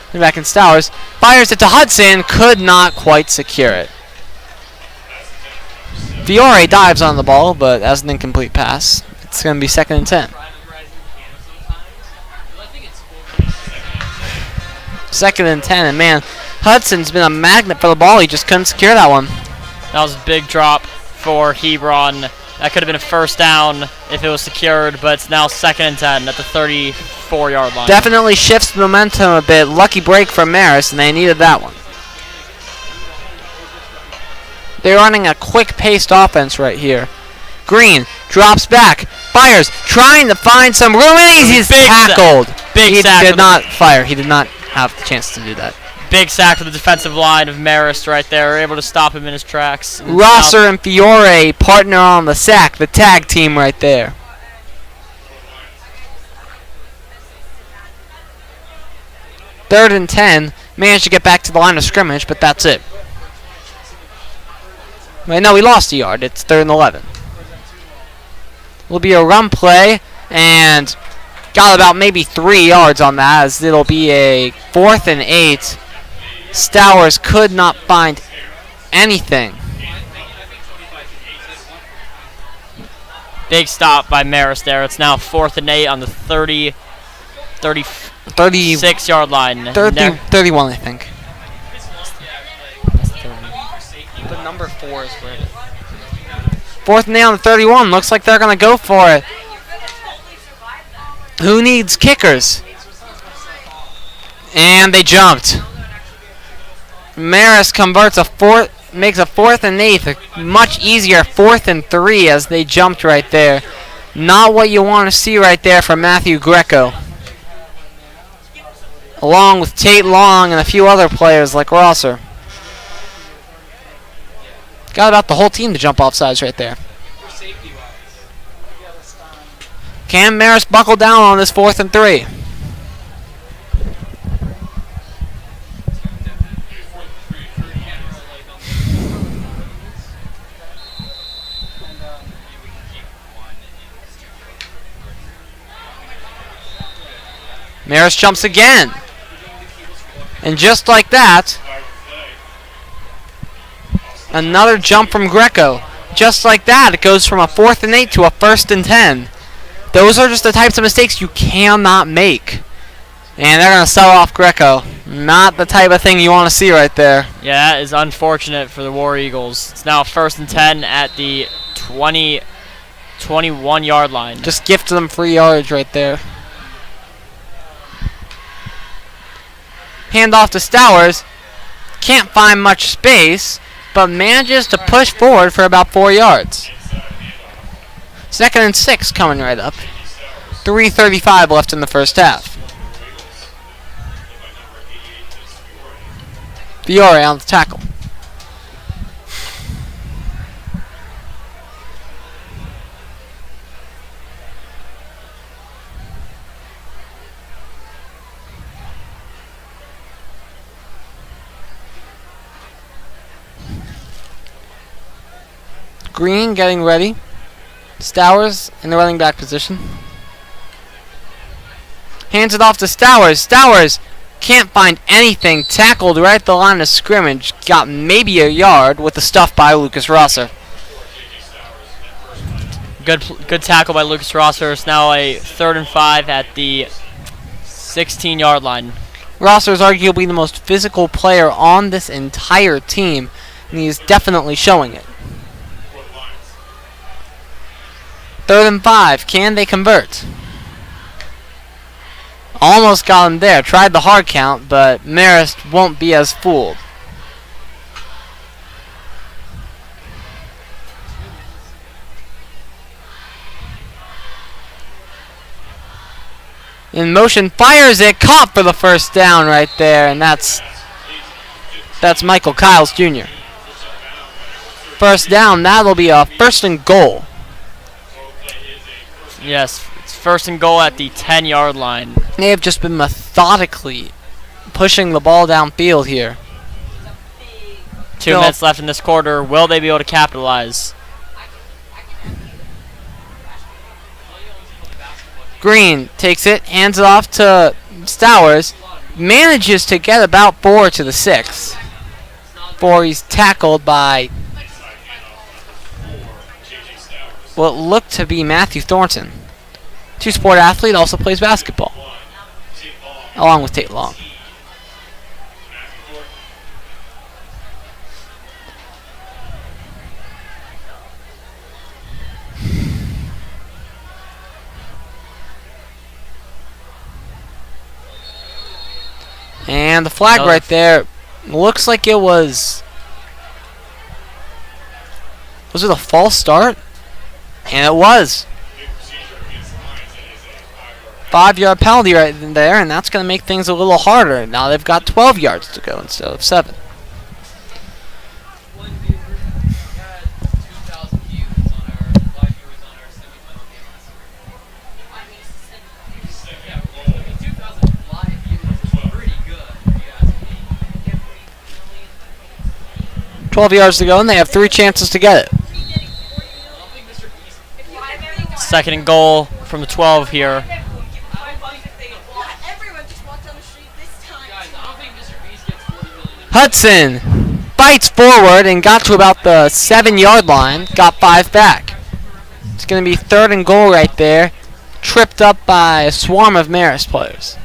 Running back in Stowers. Fires it to Hudson, could not quite secure it. Fiore dives on the ball, but as an incomplete pass. It's going to be 2nd and 10. 2nd and 10, and man, Hudson's been a magnet for the ball. He just couldn't secure that one. That was a big drop for Hebron. That could have been a first down if it was secured, but it's now 2nd and 10 at the 34-yard line. Definitely shifts the momentum a bit. Lucky break for Marist, and they needed that one. They're running a quick-paced offense right here. Green drops back, fires, trying to find some room, and he's tackled. He did not fire. He did not have the chance to do that. Big sack for the defensive line of Marist right there. We're able to stop him in his tracks. Rosser and Fiore partner on the sack, the tag team right there. Third and 10. Managed to get back to the line of scrimmage, but that's it. Wait, no, we lost a yard. It's 3rd and 11. Will be a run play, and got about maybe 3 yards on that, as it'll be a 4th and 8. Stowers could not find anything. Big stop by Marist there. It's now 4th and 8 on the 36-yard line. 31, I think. But number 4 is where it is. 4th and 8 on the 31. Looks like they're going to go for it. Who needs kickers? And they jumped. Marist converts makes a 4th and 8, a much easier 4th and 3 as they jumped right there. Not what you want to see right there from Matthew Greco. Along with Tate Long and a few other players like Rosser. Got about the whole team to jump off sides right there. Can Marist buckle down on this 4th and 3? Marist jumps again. And just like that, another jump from Greco. Just like that, it goes from a 4th and 8 to a 1st and 10. Those are just the types of mistakes you cannot make. And they're going to sell off Greco. Not the type of thing you want to see right there. Yeah, that is unfortunate for the War Eagles. It's now 1st and 10 at the 21-yard line. Just gift them free yards right there. Hand off to Stowers. Can't find much space, but manages to push forward for about 4 yards. 2nd and 6 coming right up. 3:35 left in the first half. Fiore on the tackle. Green getting ready. Stowers in the running back position. Hands it off to Stowers. Stowers can't find anything. Tackled right at the line of scrimmage. Got maybe a yard with the stuff by Lucas Rosser. Good tackle by Lucas Rosser. It's now a 3rd and 5 at the 16-yard line. Rosser is arguably the most physical player on this entire team, and he is definitely showing it. 3rd and 5. Can they convert? Almost got him there. Tried the hard count, but Marist won't be as fooled. In motion, fires it, caught for the first down right there, and that's Michael Kiles Jr. First down, that'll be a 1st and goal. Yes, it's 1st and goal at the 10-yard line. They have just been methodically pushing the ball downfield here. 2 minutes left in this quarter. Will they be able to capitalize? Green takes it, hands it off to Stowers, manages to get about 4 to the 6. 4, he's tackled by what looked to be Matthew Thornton. Two-sport athlete, also plays basketball, along with Tate Long. And the flag right there looks like it was it a false start? And it was. 5-yard penalty right there, and that's going to make things a little harder. Now they've got 12 yards to go instead of 7. $12 yards to go, and they have 3 chances to get it. 2nd and goal from the 12 here. Hudson fights forward and got to about the 7-yard line. Got 5 back. It's going to be 3rd and goal right there. Tripped up by a swarm of Marist players.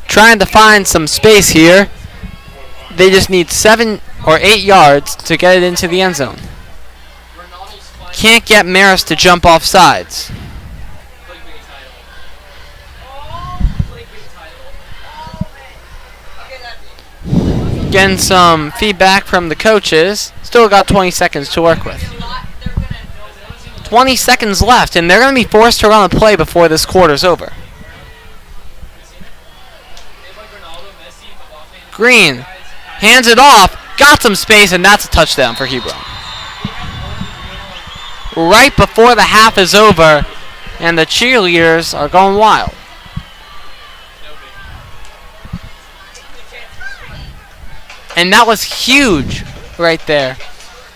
Trying to find some space here. They just need 7 or 8 yards to get it into the end zone. Can't get Marist to jump off sides. Getting some feedback from the coaches. Still got 20 seconds to work with. 20 seconds left, and they're going to be forced to run a play before this quarter's over. Green hands it off, got some space, and that's a touchdown for Hebron. Right before the half is over, and the cheerleaders are going wild. And that was huge right there,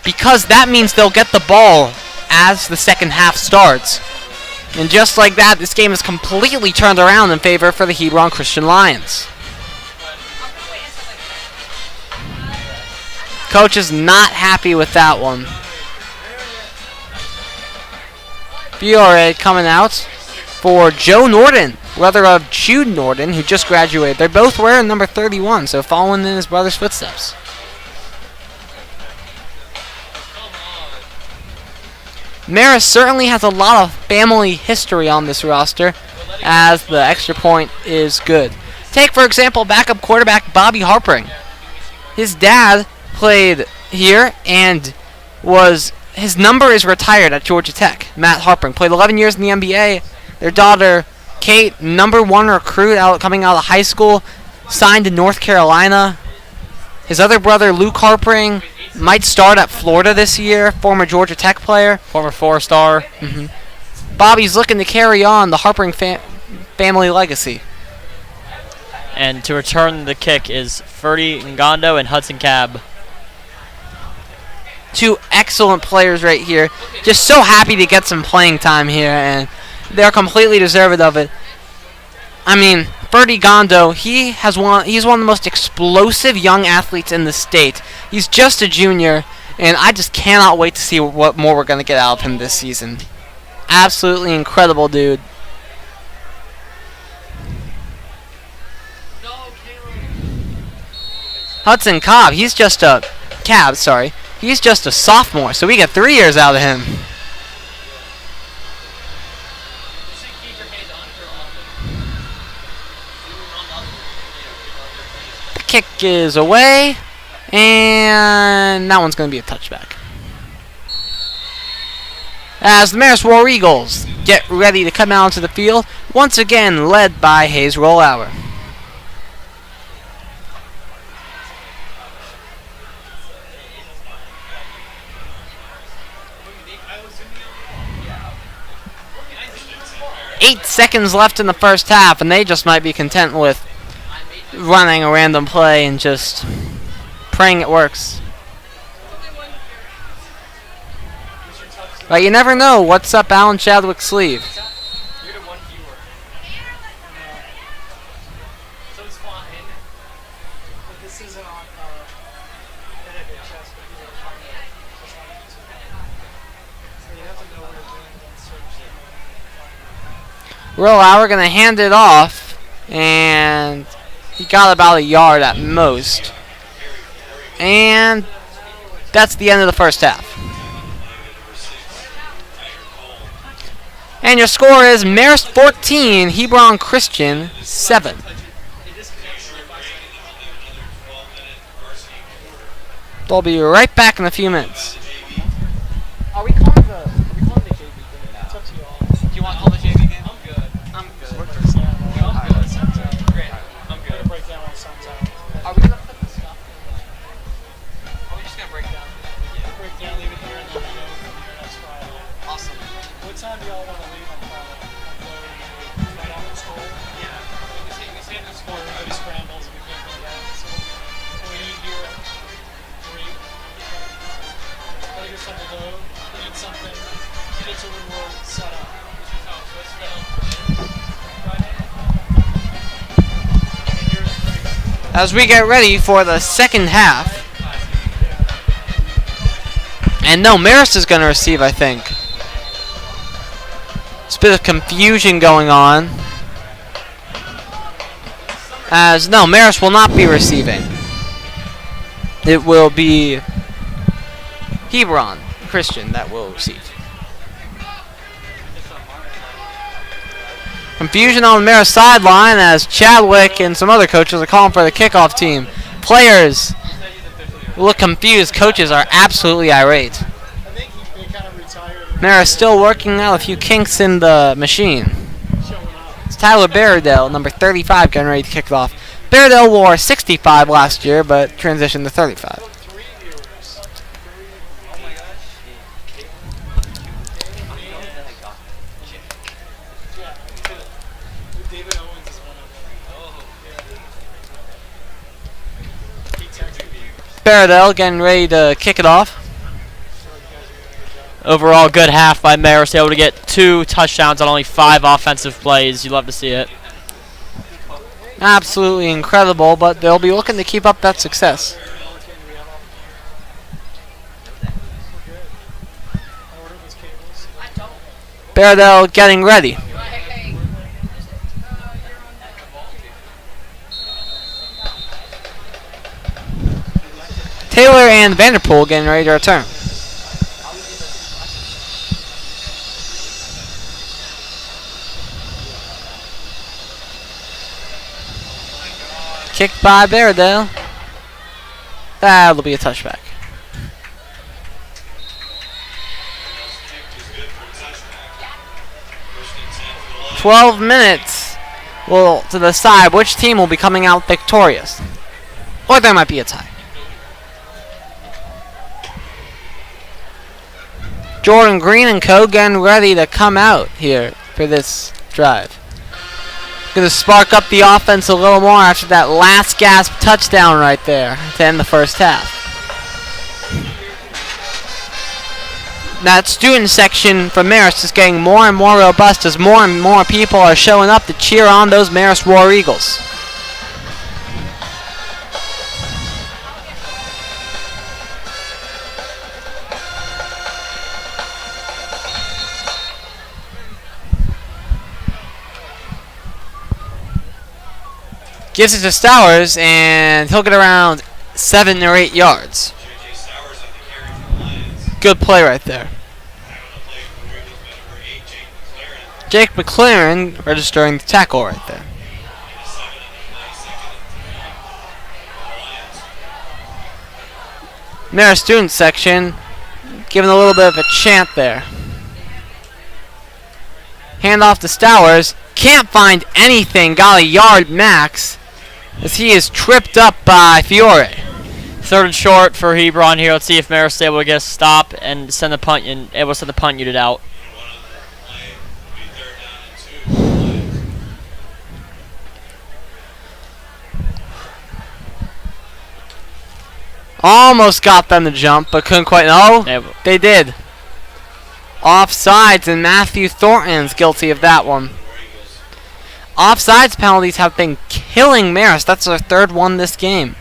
because that means they'll get the ball as the second half starts. And just like that, this game is completely turned around in favor for the Hebron Christian Lions. Coach is not happy with that one. Fiore coming out for Joe Norden, brother of Jude Norden, who just graduated. They're both wearing number 31, so following in his brother's footsteps. Marist certainly has a lot of family history on this roster, as the extra point is good. Take, for example, backup quarterback Bobby Harpring. His dad played here, and his number is retired at Georgia Tech. Matt Harpring played 11 years in the NBA. Their daughter, Kate, #1 recruit coming out of high school, signed in North Carolina. His other brother, Luke Harpring, might start at Florida this year, former Georgia Tech player. Former 4-star. Bobby's looking to carry on the Harpring family legacy. And to return the kick is Ferdy Ngondo and Hudson Cab. Two excellent players right here. Just so happy to get some playing time here, and they're completely deserving of it. I mean, Ferdy Ngondo, he's one of the most explosive young athletes in the state. He's just a junior, and I just cannot wait to see what more we're going to get out of him this season. Absolutely incredible dude. Hudson Cobb, he's just a sophomore, so we get 3 years out of him. The kick is away, and that one's going to be a touchback. As the Marist War Eagles get ready to come out onto the field, once again led by Hayes Rollauer. Eight seconds left in the first half, and they just might be content with running a random play and just praying it works. But you never know what's up Alan Chadwick's sleeve. Rollauer going to hand it off, and he got about a yard at most. And that's the end of the first half. And your score is Marist 14, Hebron Christian 7. They'll be right back in a few minutes. Are we calling the JV game? It's up to you all. Do you want to call the JV game? I'm good. Great. I'm good. Break down what sounds out. Are we gonna put the stuff in Are we just gonna break down? Yeah. Break down, leave it here, and then we go from here next Friday. Awesome. What time do y'all want to leave on Friday? Right after school? Yeah. We can stay after school. Everybody scrambles and we can't go back. So we eat here at 3. Gotta get something to load. Eat something. Get to the world set up. As we get ready for the second half. And no, Marist is going to receive, I think. There's a bit of confusion going on. As no, Marist will not be receiving. It will be Hebron Christian that will receive. Confusion on the Marist sideline as Chadwick and some other coaches are calling for the kickoff team. Players look confused. Coaches are absolutely irate. Marist still working out a few kinks in the machine. It's Tyler Barradell, number 35, getting ready to kick it off. Barradell wore 65 last year, but transitioned to 35. Barradell getting ready to kick it off. Overall, good half by Marist, able to get 2 touchdowns on only 5 offensive plays. You love to see it. Absolutely incredible, but they'll be looking to keep up that success. Barradell getting ready. Taylor and Vanderpool getting ready to return. Kicked by Bairdale. That'll be a touchback. "12 minutes will to decide which team will be coming out victorious. Or there might be a tie. Jordan Green and co getting ready to come out here for this drive. Going to spark up the offense a little more after that last gasp touchdown right there to end the first half. That student section for Marist is getting more and more robust as more and more people are showing up to cheer on those Marist War Eagles. Gives it to Stowers, and he'll get around 7 or 8 yards. Good play right there. Jake McLaren registering the tackle right there. Marist student section giving a little bit of a chant there. Hand off to Stowers. Can't find anything. Got a yard max as he is tripped up by Fiore. 3rd and short for Hebron here. Let's see if Marist is able to get a stop and send the punt and able to send the punt unit out. Almost got them to jump, but couldn't quite. No, they did. Offsides, and Matthew Thornton's guilty of that one. Offsides penalties have been killing Marist. That's their 3rd one this game.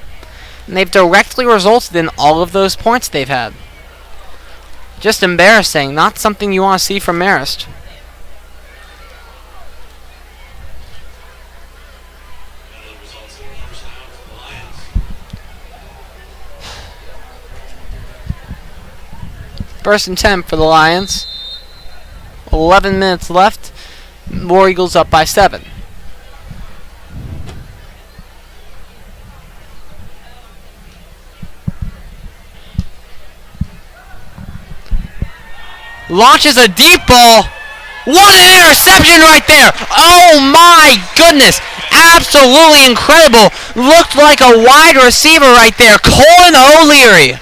And they've directly resulted in all of those points they've had. Just embarrassing. Not something you want to see from Marist. First and 10 for the Lions. 11 minutes left. War Eagles up by 7. Launches a deep ball. What an interception right there. Oh my goodness. Absolutely incredible. Looked like a wide receiver right there. Colin O'Leary.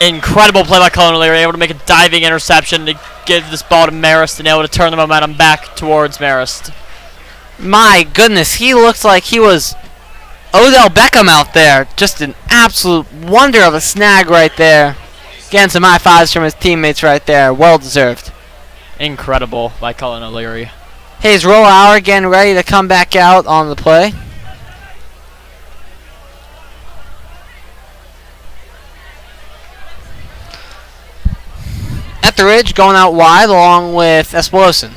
Incredible play by Colin O'Leary. Able to make a diving interception to give this ball to Marist and able to turn the momentum back towards Marist. My goodness. He looked like he was Odell Beckham out there. Just an absolute wonder of a snag right there. Getting some high fives from his teammates right there. Well deserved. Incredible by Colin O'Leary. Hayes Rollauer getting ready to come back out on the play. Etheridge going out wide along with Espolosin.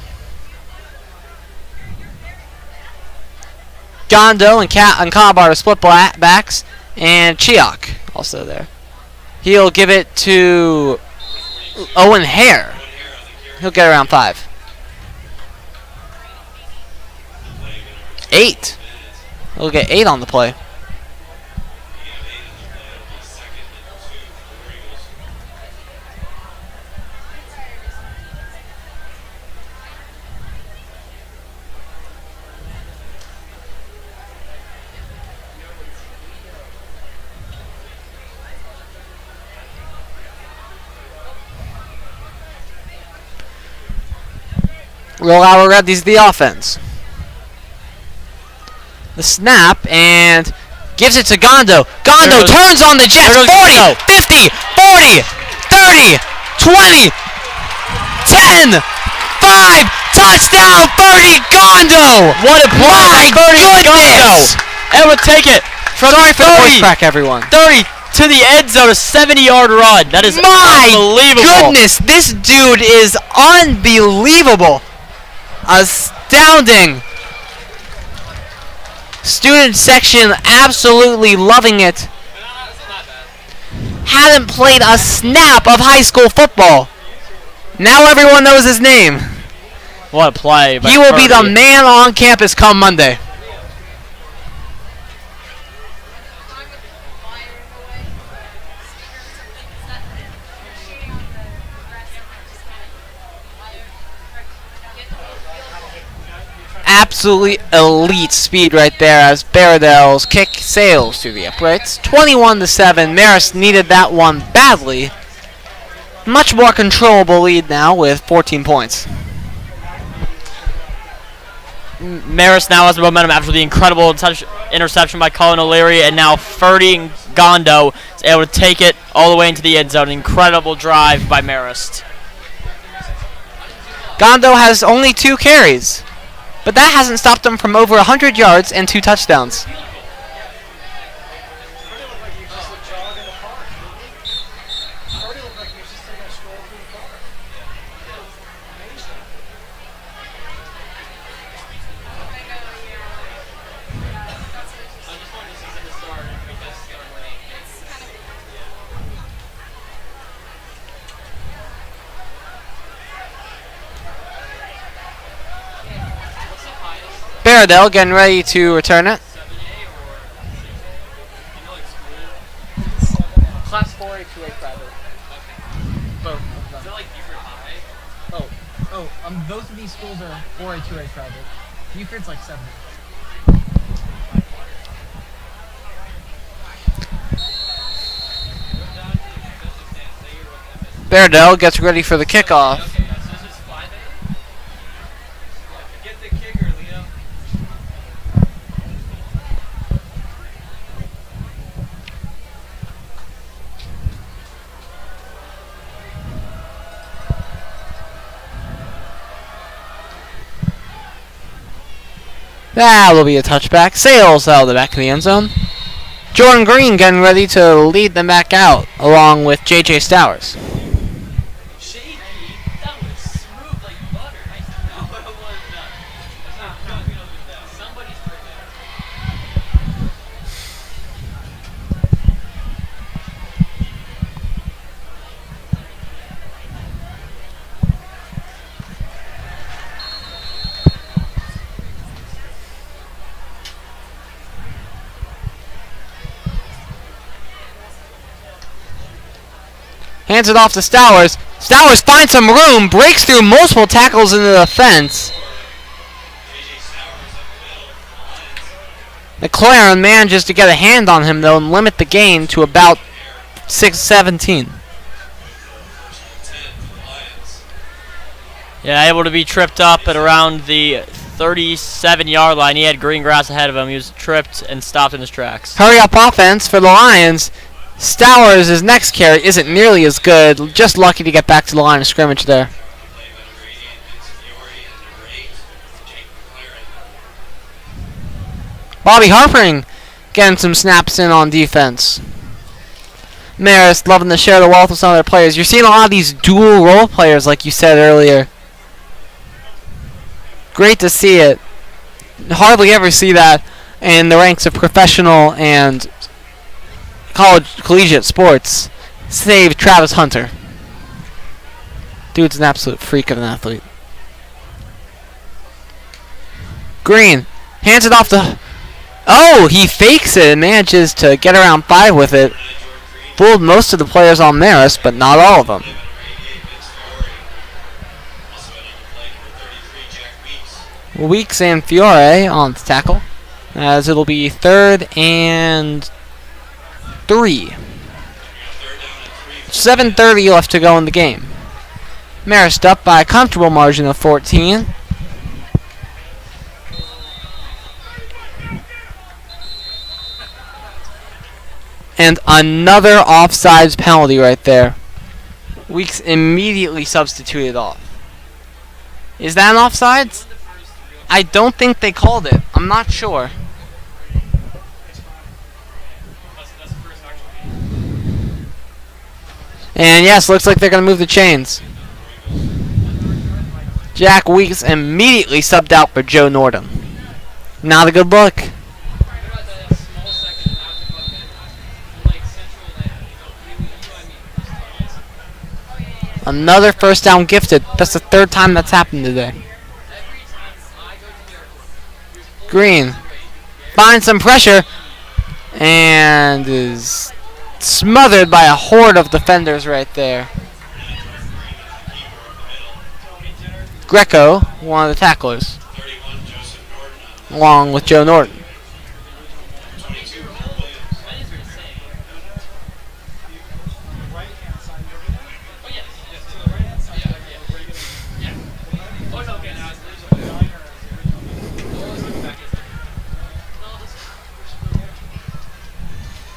Gondo and Calabar to split backs. And Chiok also there. He'll give it to Owen Hare. He'll get around 5. 8. He'll get 8 on the play. Rollauer readies the offense. The snap and gives it to Gondo. Gondo turns on the Jets. 40, 50, 40, 30, 20, 10, 5, touchdown, Bertie Gondo. What a play by Bertie Gondo. Able to take it from Sorry for the voice crack, everyone. 30 to the end zone, a 70-yard run. That is unbelievable. My goodness, this dude is unbelievable. Astounding. Student section absolutely loving it. Hadn't played a snap of high school football. Now everyone knows his name. What a play by He will be the Bertie. man on campus come Monday. absolutely elite speed right there as Baradell's kick sails through the uprights. 21-7. Marist needed that one badly. Much more controllable lead now with 14 points. Marist now has the momentum after the incredible interception by Colin O'Leary, and now Ferdy Gondo is able to take it all the way into the end zone. Incredible drive by Marist. Gondo has only 2 carries, but that hasn't stopped him from over 100 yards and 2 touchdowns. Baradell getting ready to return it. Class 4A, 2A private. Both of them. Both of these schools are 4A, 2A private. Buford's like 7. Baradell gets ready for the kickoff. That will be a touchback. Sails out of the back of the end zone. Jordan Green getting ready to lead them back out, along with J.J. Stowers. Hands it off to Stowers. Stowers finds some room, breaks through multiple tackles into the fence. McLaren manages to get a hand on him, though, and limit the gain to about 6-17. Yeah, able to be tripped up at around the 37-yard line. He had green grass ahead of him. He was tripped and stopped in his tracks. Hurry up offense for the Lions. Stowers' next carry isn't nearly as good. Just lucky to get back to the line of scrimmage there. Bobby Harpering getting some snaps in on defense. Marist loving to share the wealth with some of their players. You're seeing a lot of these dual role players like you said earlier. Great to see it. Hardly ever see that in the ranks of professional and collegiate sports, save Travis Hunter. Dude's an absolute freak of an athlete. Green hands it off to... Oh, he fakes it and manages to get around 5 with it. Fooled most of the players on Marist, but not all of them. Weeks and Fiore on the tackle, as it'll be 3rd and 3. 7:30 left to go in the game. Marist up by a comfortable margin of 14. And another offsides penalty right there. Weeks immediately substituted off. Is that an offsides? I don't think they called it. I'm not sure. And yes, looks like they're going to move the chains. Jack Weeks immediately subbed out for Joe Nordham. Not a good look. Another first down gifted. That's the 3rd time that's happened today. Green finds some pressure and is smothered by a horde of defenders right there. Greco, one of the tacklers. along with Joe Norton.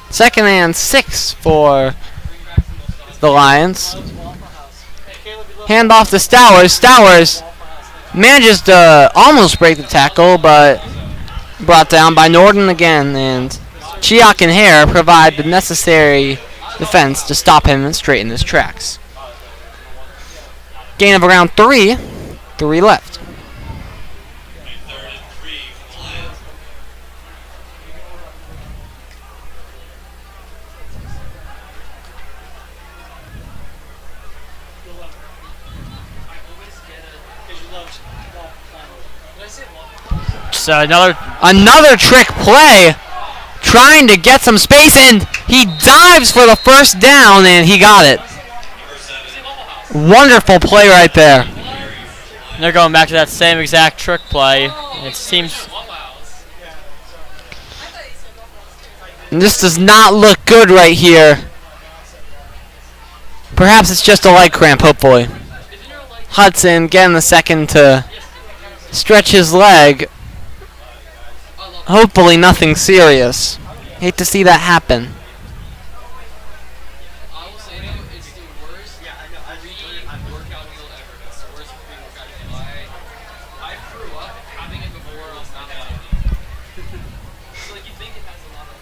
Second and 6 for the Lions. Hand off to Stowers. Stowers manages to almost break the tackle, but brought down by Norton again. And Chiak and Hare provide the necessary defense to stop him and straighten his tracks. Gain of around 3. 3 left. So another trick play, trying to get some space, and he dives for the first down, and he got it. Wonderful play right there. They're going back to that same exact trick play. It seems. And this does not look good right here. Perhaps it's just a leg cramp, hopefully. Hudson getting the second to stretch his leg. Hopefully nothing serious. Hate to see that happen. I will say though, it's the worst pre-workout meal ever. It's the worst pre-workout meal. I threw up having it before I was not allowed. So like you think it has a lot of.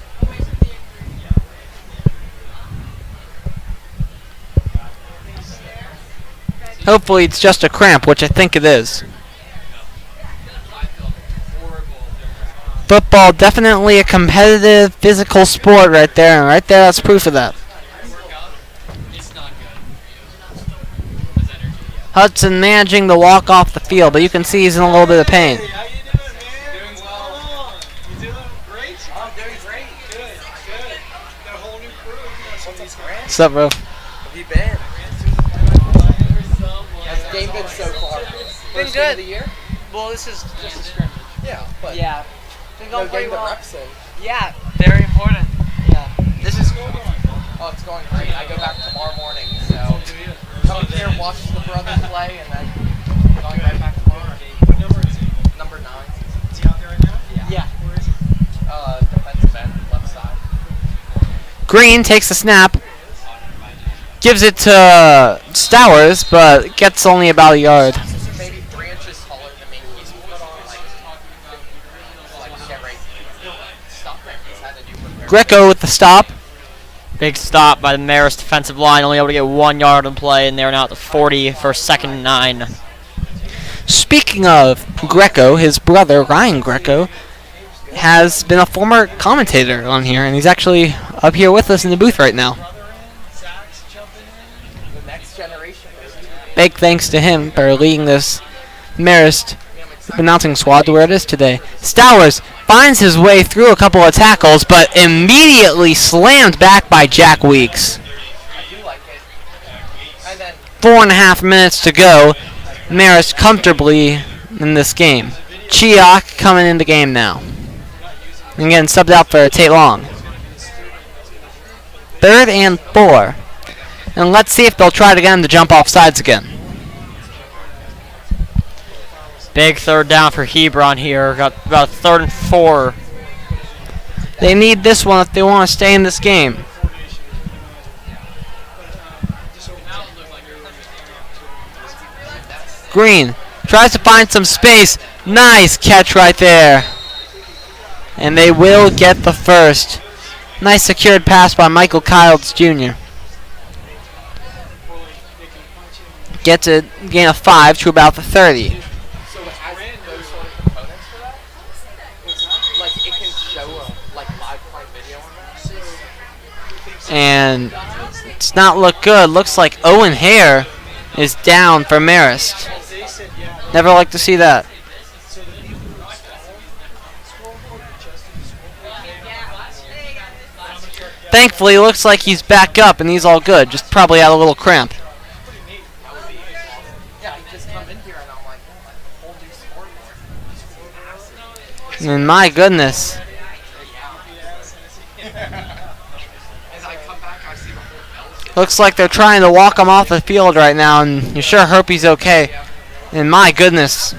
Hopefully it's just a cramp, which I think it is. Football, definitely a competitive, physical sport right there. And right there, that's proof of that. Hudson managing to walk off the field, but you can see he's in a little bit of pain. What's up, bro? Have you been? How's the game been so far? Been First good. game of the year? Well, this is just a scrimmage. Yeah, but Yeah. Been going no pretty getting the well. reps in. Yeah, very important. Yeah. This is it's going great. I go back tomorrow morning, so come here, watch the brothers play, and then going right back tomorrow. What number is he? Number 9. Is he out there right now? Yeah. Where is he? Defensive end, left side. Green takes the snap, gives it to Stowers, but gets only about a yard. Maybe 3 inches taller than me. He's put on like get right stuff that he's had to do for Greco with the stop. Big stop by the Marist defensive line, only able to get 1 yard in play, and they're now at the 40 for second and 9. Speaking of Greco, his brother Ryan Greco has been a former commentator on here, and he's actually up here with us in the booth right now. the next generation. Big thanks to him for leading this Marist announcing squad to where it is today. Stowers finds his way through a couple of tackles, but immediately slammed back by Jack Weeks. I do like it. And then 4.5 minutes to go. Marist comfortably in this game. Chiak coming in the game now. And again, subbed out for Tate Long. 3rd and 4. And let's see if they'll try it again to jump off sides again. Big third down for Hebron here. Got about 3rd and 4. They need this one if they want to stay in this game. Green tries to find some space. Nice catch right there. And they will get the first. Nice secured pass by Michael Childs Jr. Gets a gain of 5 to about the 30. so it has those sort of components for that. Like it can show a live point video on that. And it's not look good. Looks like Owen Hare is down for Marist. Never like to see that. Thankfully, it looks like he's back up and he's all good. Just probably had a little cramp. Yeah, I just come in here and I'm like, whole new sport. And my goodness. Looks like they're trying to walk him off the field right now, and you sure hope he's okay. And my goodness,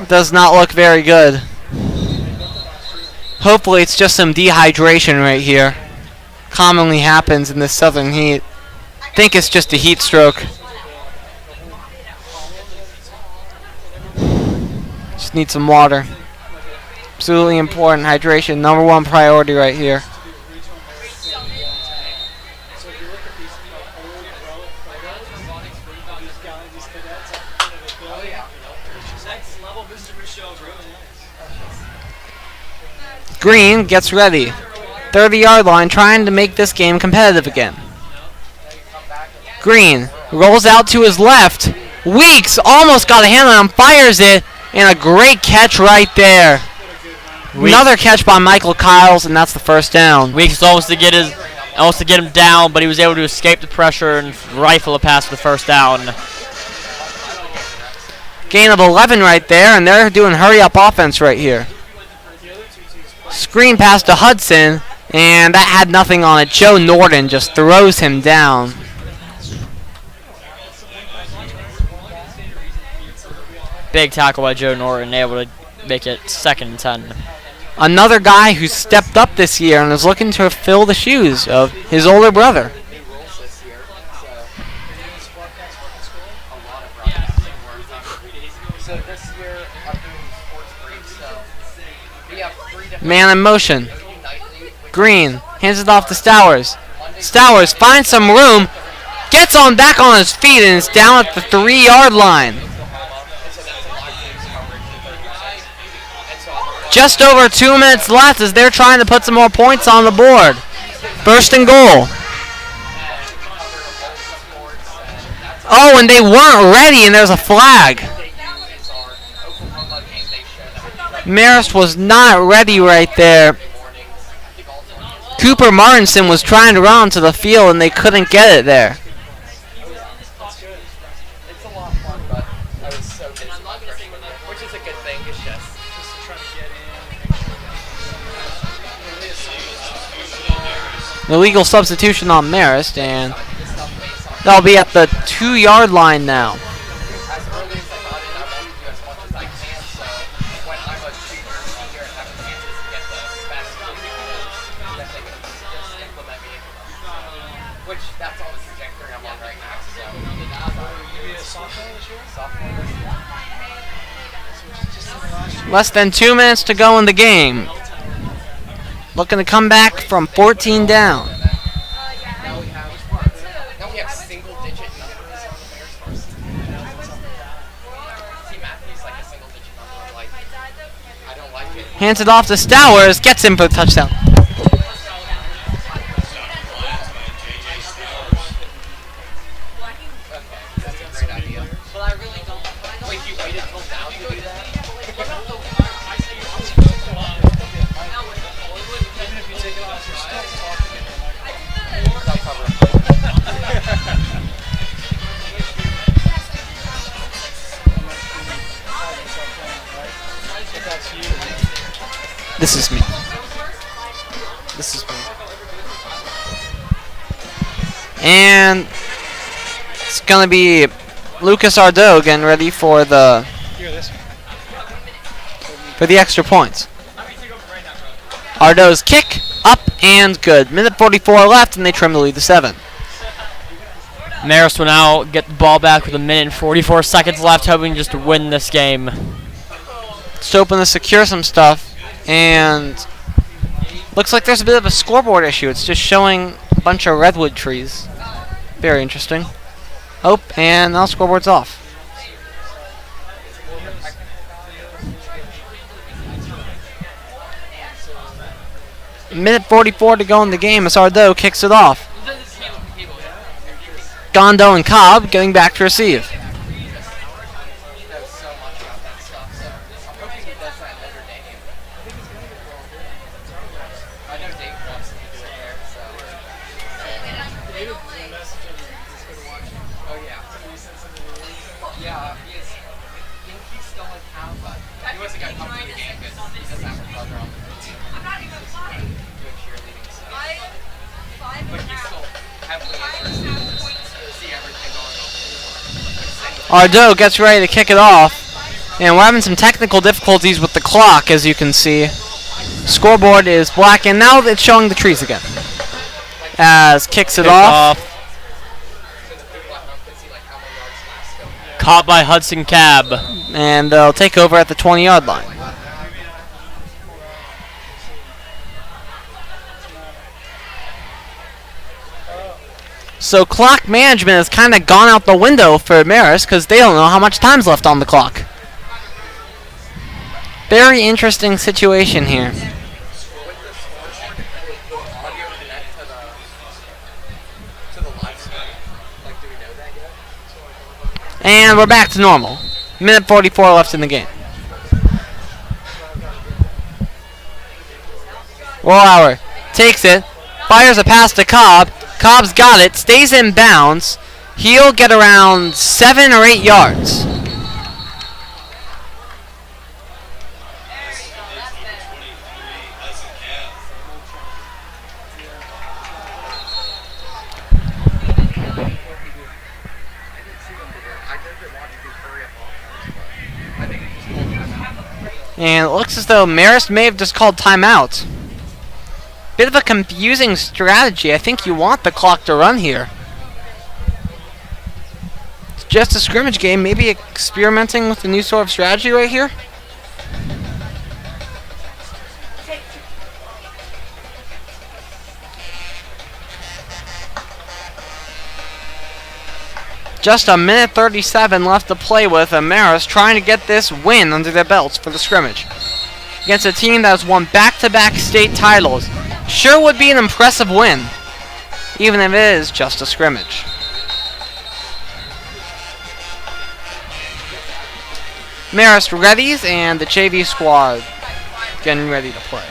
does not look very good. Hopefully it's just some dehydration right here. Commonly happens in this southern heat. Think it's just a heat stroke. Just need some water. Absolutely important. Hydration, number one priority right here. Green gets ready. 30-yard line, trying to make this game competitive again. Green rolls out to his left. Weeks almost got a hand on him, fires it, and a great catch right there. Another catch by Michael Kiles, and that's the first down. Weeks almost to get him down, but he was able to escape the pressure and rifle a pass for the first down. Gain of 11 right there, and they're doing hurry-up offense right here. Screen pass to Hudson, and that had nothing on it. Joe Norton just throws him down. Big tackle by Joe Norton, able to make it 2nd and 10. Another guy who stepped up this year and is looking to fill the shoes of his older brother. Man in motion. Green hands it off to Stowers. Stowers finds some room, gets on back on his feet, and is down at the 3-yard line. Just over 2 minutes left as they're trying to put some more points on the board. 1st and goal. Oh, and they weren't ready, and there's a flag. Marist was not ready right there. Cooper Martinson was trying to run onto the field, and they couldn't get it there. Illegal substitution on Marist, and that'll be at the 2-yard line now. Less than 2 minutes to go in the game. Looking to come back from 14 down. Now we have single-digit numbers on the Bears varsity. See, Matthew's like a single-digit number. Like, I don't like it. Hands it off to Stowers, gets him for the touchdown. This is me. This is me. And it's gonna be Lucas Ardo getting ready for the extra points. Ardo's kick up and good. Minute 44 left, and they trim the lead to 7. Marist will now get the ball back with 1 minute and 44 seconds left, hoping just to win this game. Just hoping to secure some stuff. And looks like there's a bit of a scoreboard issue. It's just showing a bunch of redwood trees. Very interesting. Oh, and now scoreboard's off. Minute 44 to go in the game as Ardo kicks it off. Gondo and Cobb getting back to receive. still like have, he wasn't gonna come to the game because he doesn't have a brother on the team. Doing cheerleading stuff. But he's still heavily interested to see everything going on. Ardo gets ready to kick it off. And we're having some technical difficulties with the clock, as you can see. Scoreboard is black, and now it's showing the trees again. As kicks it off. Caught by Hudson Cab. And they'll take over at the 20-yard line. So clock management has kind of gone out the window for Marist because they don't know how much time's left on the clock. Very interesting situation here. And we're back to normal. Minute 44 left in the game. Rollhour takes it, fires a pass to Cobb. Cobb's got it, stays in bounds. He'll get around 7 or 8 yards. And it looks as though Marist may have just called timeout. Bit of a confusing strategy. I think you want the clock to run here. It's just a scrimmage game. Maybe experimenting with a new sort of strategy right here. Just a minute 37 left to play with, and Marist trying to get this win under their belts for the scrimmage. Against a team that has won back-to-back state titles. Sure would be an impressive win, even if it is just a scrimmage. Marist readies, and the JV squad getting ready to play.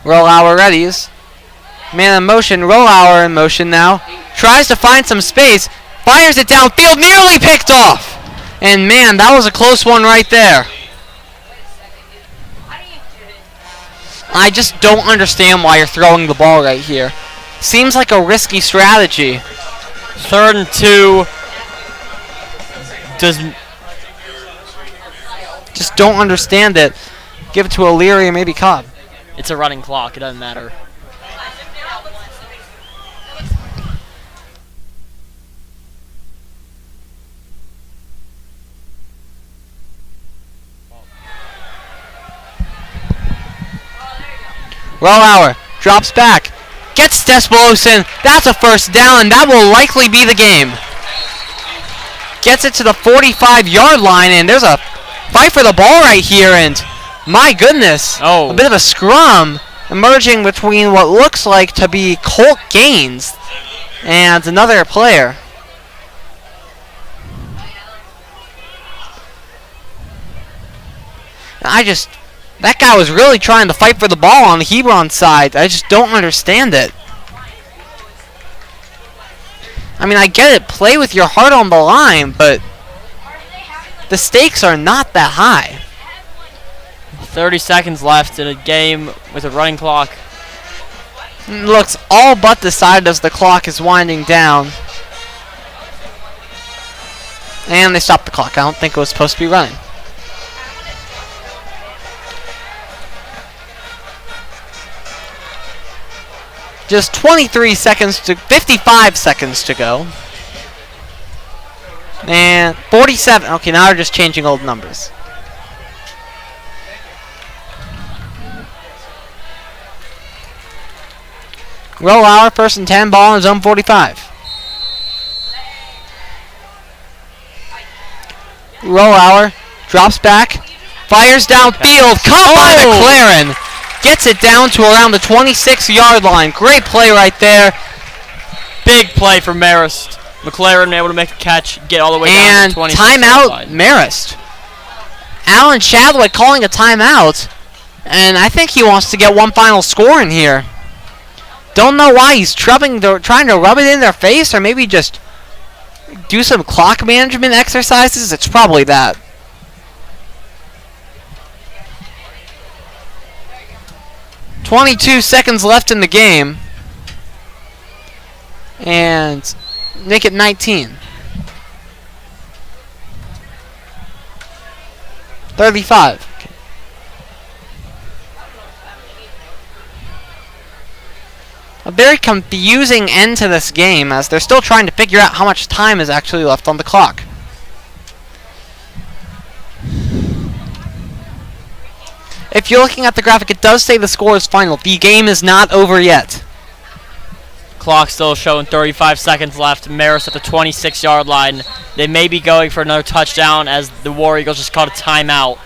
Rollhour readies. Man in motion. Rollhour in motion now. Tries to find some space. Fires it downfield. Nearly picked off. And man, that was a close one right there. I just don't understand why you're throwing the ball right here. Seems like a risky strategy. 3rd and 2. Just don't understand it. Give it to O'Leary or maybe Cobb. It's a running clock. It doesn't matter. Rollhour drops back. Gets Despolosin. That's a first down, and that will likely be the game. Gets it to the 45-yard line, and there's a fight for the ball right here, and my goodness, a bit of a scrum emerging between what looks like to be Colt Gaines and another player. That guy was really trying to fight for the ball on the Hebron side. I just don't understand it. I mean, I get it, play with your heart on the line, but the stakes are not that high. 30 seconds left in a game with a running clock. Looks all but decided as the clock is winding down. And they stopped the clock. I don't think it was supposed to be running. Just 55 seconds to go. And 47. Okay, now we're just changing old numbers. Rollhour, 1st and 10, ball in zone 45. Rollhour drops back, fires downfield, caught by McLaren. Gets it down to around the 26-yard line. Great play right there. Big play for Marist. McLaren able to make the catch, get all the way down to the 26 timeout line. Marist. Alan Chadwick calling a timeout, and I think he wants to get one final score in here. Don't know why he's trying to rub it in their face, or maybe just do some clock management exercises. It's probably that. $22 left in the game, and make it 19. 35. A very confusing end to this game, as they're still trying to figure out how much time is actually left on the clock. If you're looking at the graphic, it does say the score is final. The game is not over yet. Clock still showing 35 seconds left. Marist at the 26-yard line. They may be going for another touchdown as the War Eagles just called a timeout.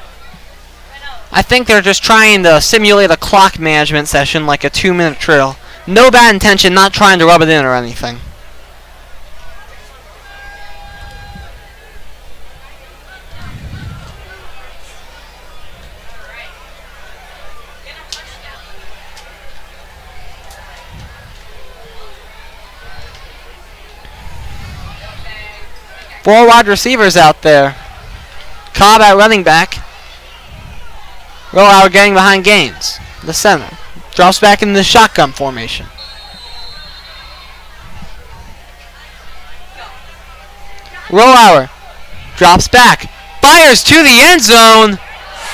I think they're just trying to simulate a clock management session like a 2-minute drill. No bad intention, not trying to rub it in or anything. Four wide receivers out there. Cobb at running back. Rollauer getting behind Gaines, the center. Drops back in the shotgun formation. Rollauer drops back. Fires to the end zone.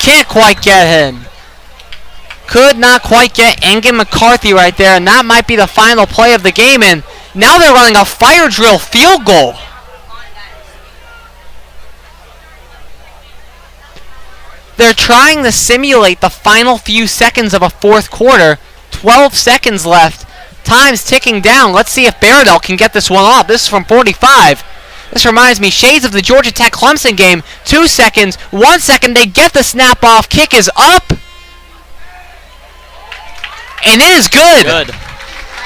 Can't quite get him. Could not quite get Engen McCarthy right there, and that might be the final play of the game. And now they're running a fire drill field goal. They're trying to simulate the final few seconds of a fourth quarter. 12 seconds left. Time's ticking down. Let's see if Baradell can get this one off. This is from 45. This reminds me, shades of the Georgia Tech Clemson game. 2 seconds, 1 second, they get the snap off. Kick is up. And it is good.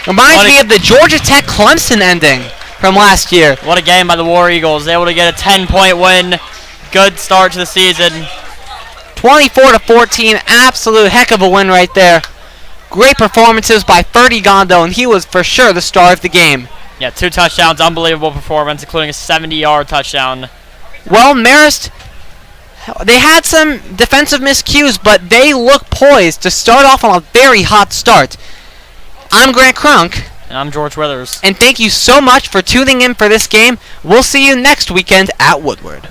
Reminds me of the Georgia Tech Clemson ending from last year. What a game by the War Eagles. Able to get a 10-point win. Good start to the season. 24-14, absolute heck of a win right there. Great performances by Ferdy Gondo, and he was for sure the star of the game. Yeah, 2 touchdowns, unbelievable performance, including a 70-yard touchdown. Well, Marist, they had some defensive miscues, but they look poised to start off on a very hot start. I'm Grant Crunk. And I'm George Withers. And thank you so much for tuning in for this game. We'll see you next weekend at Woodward.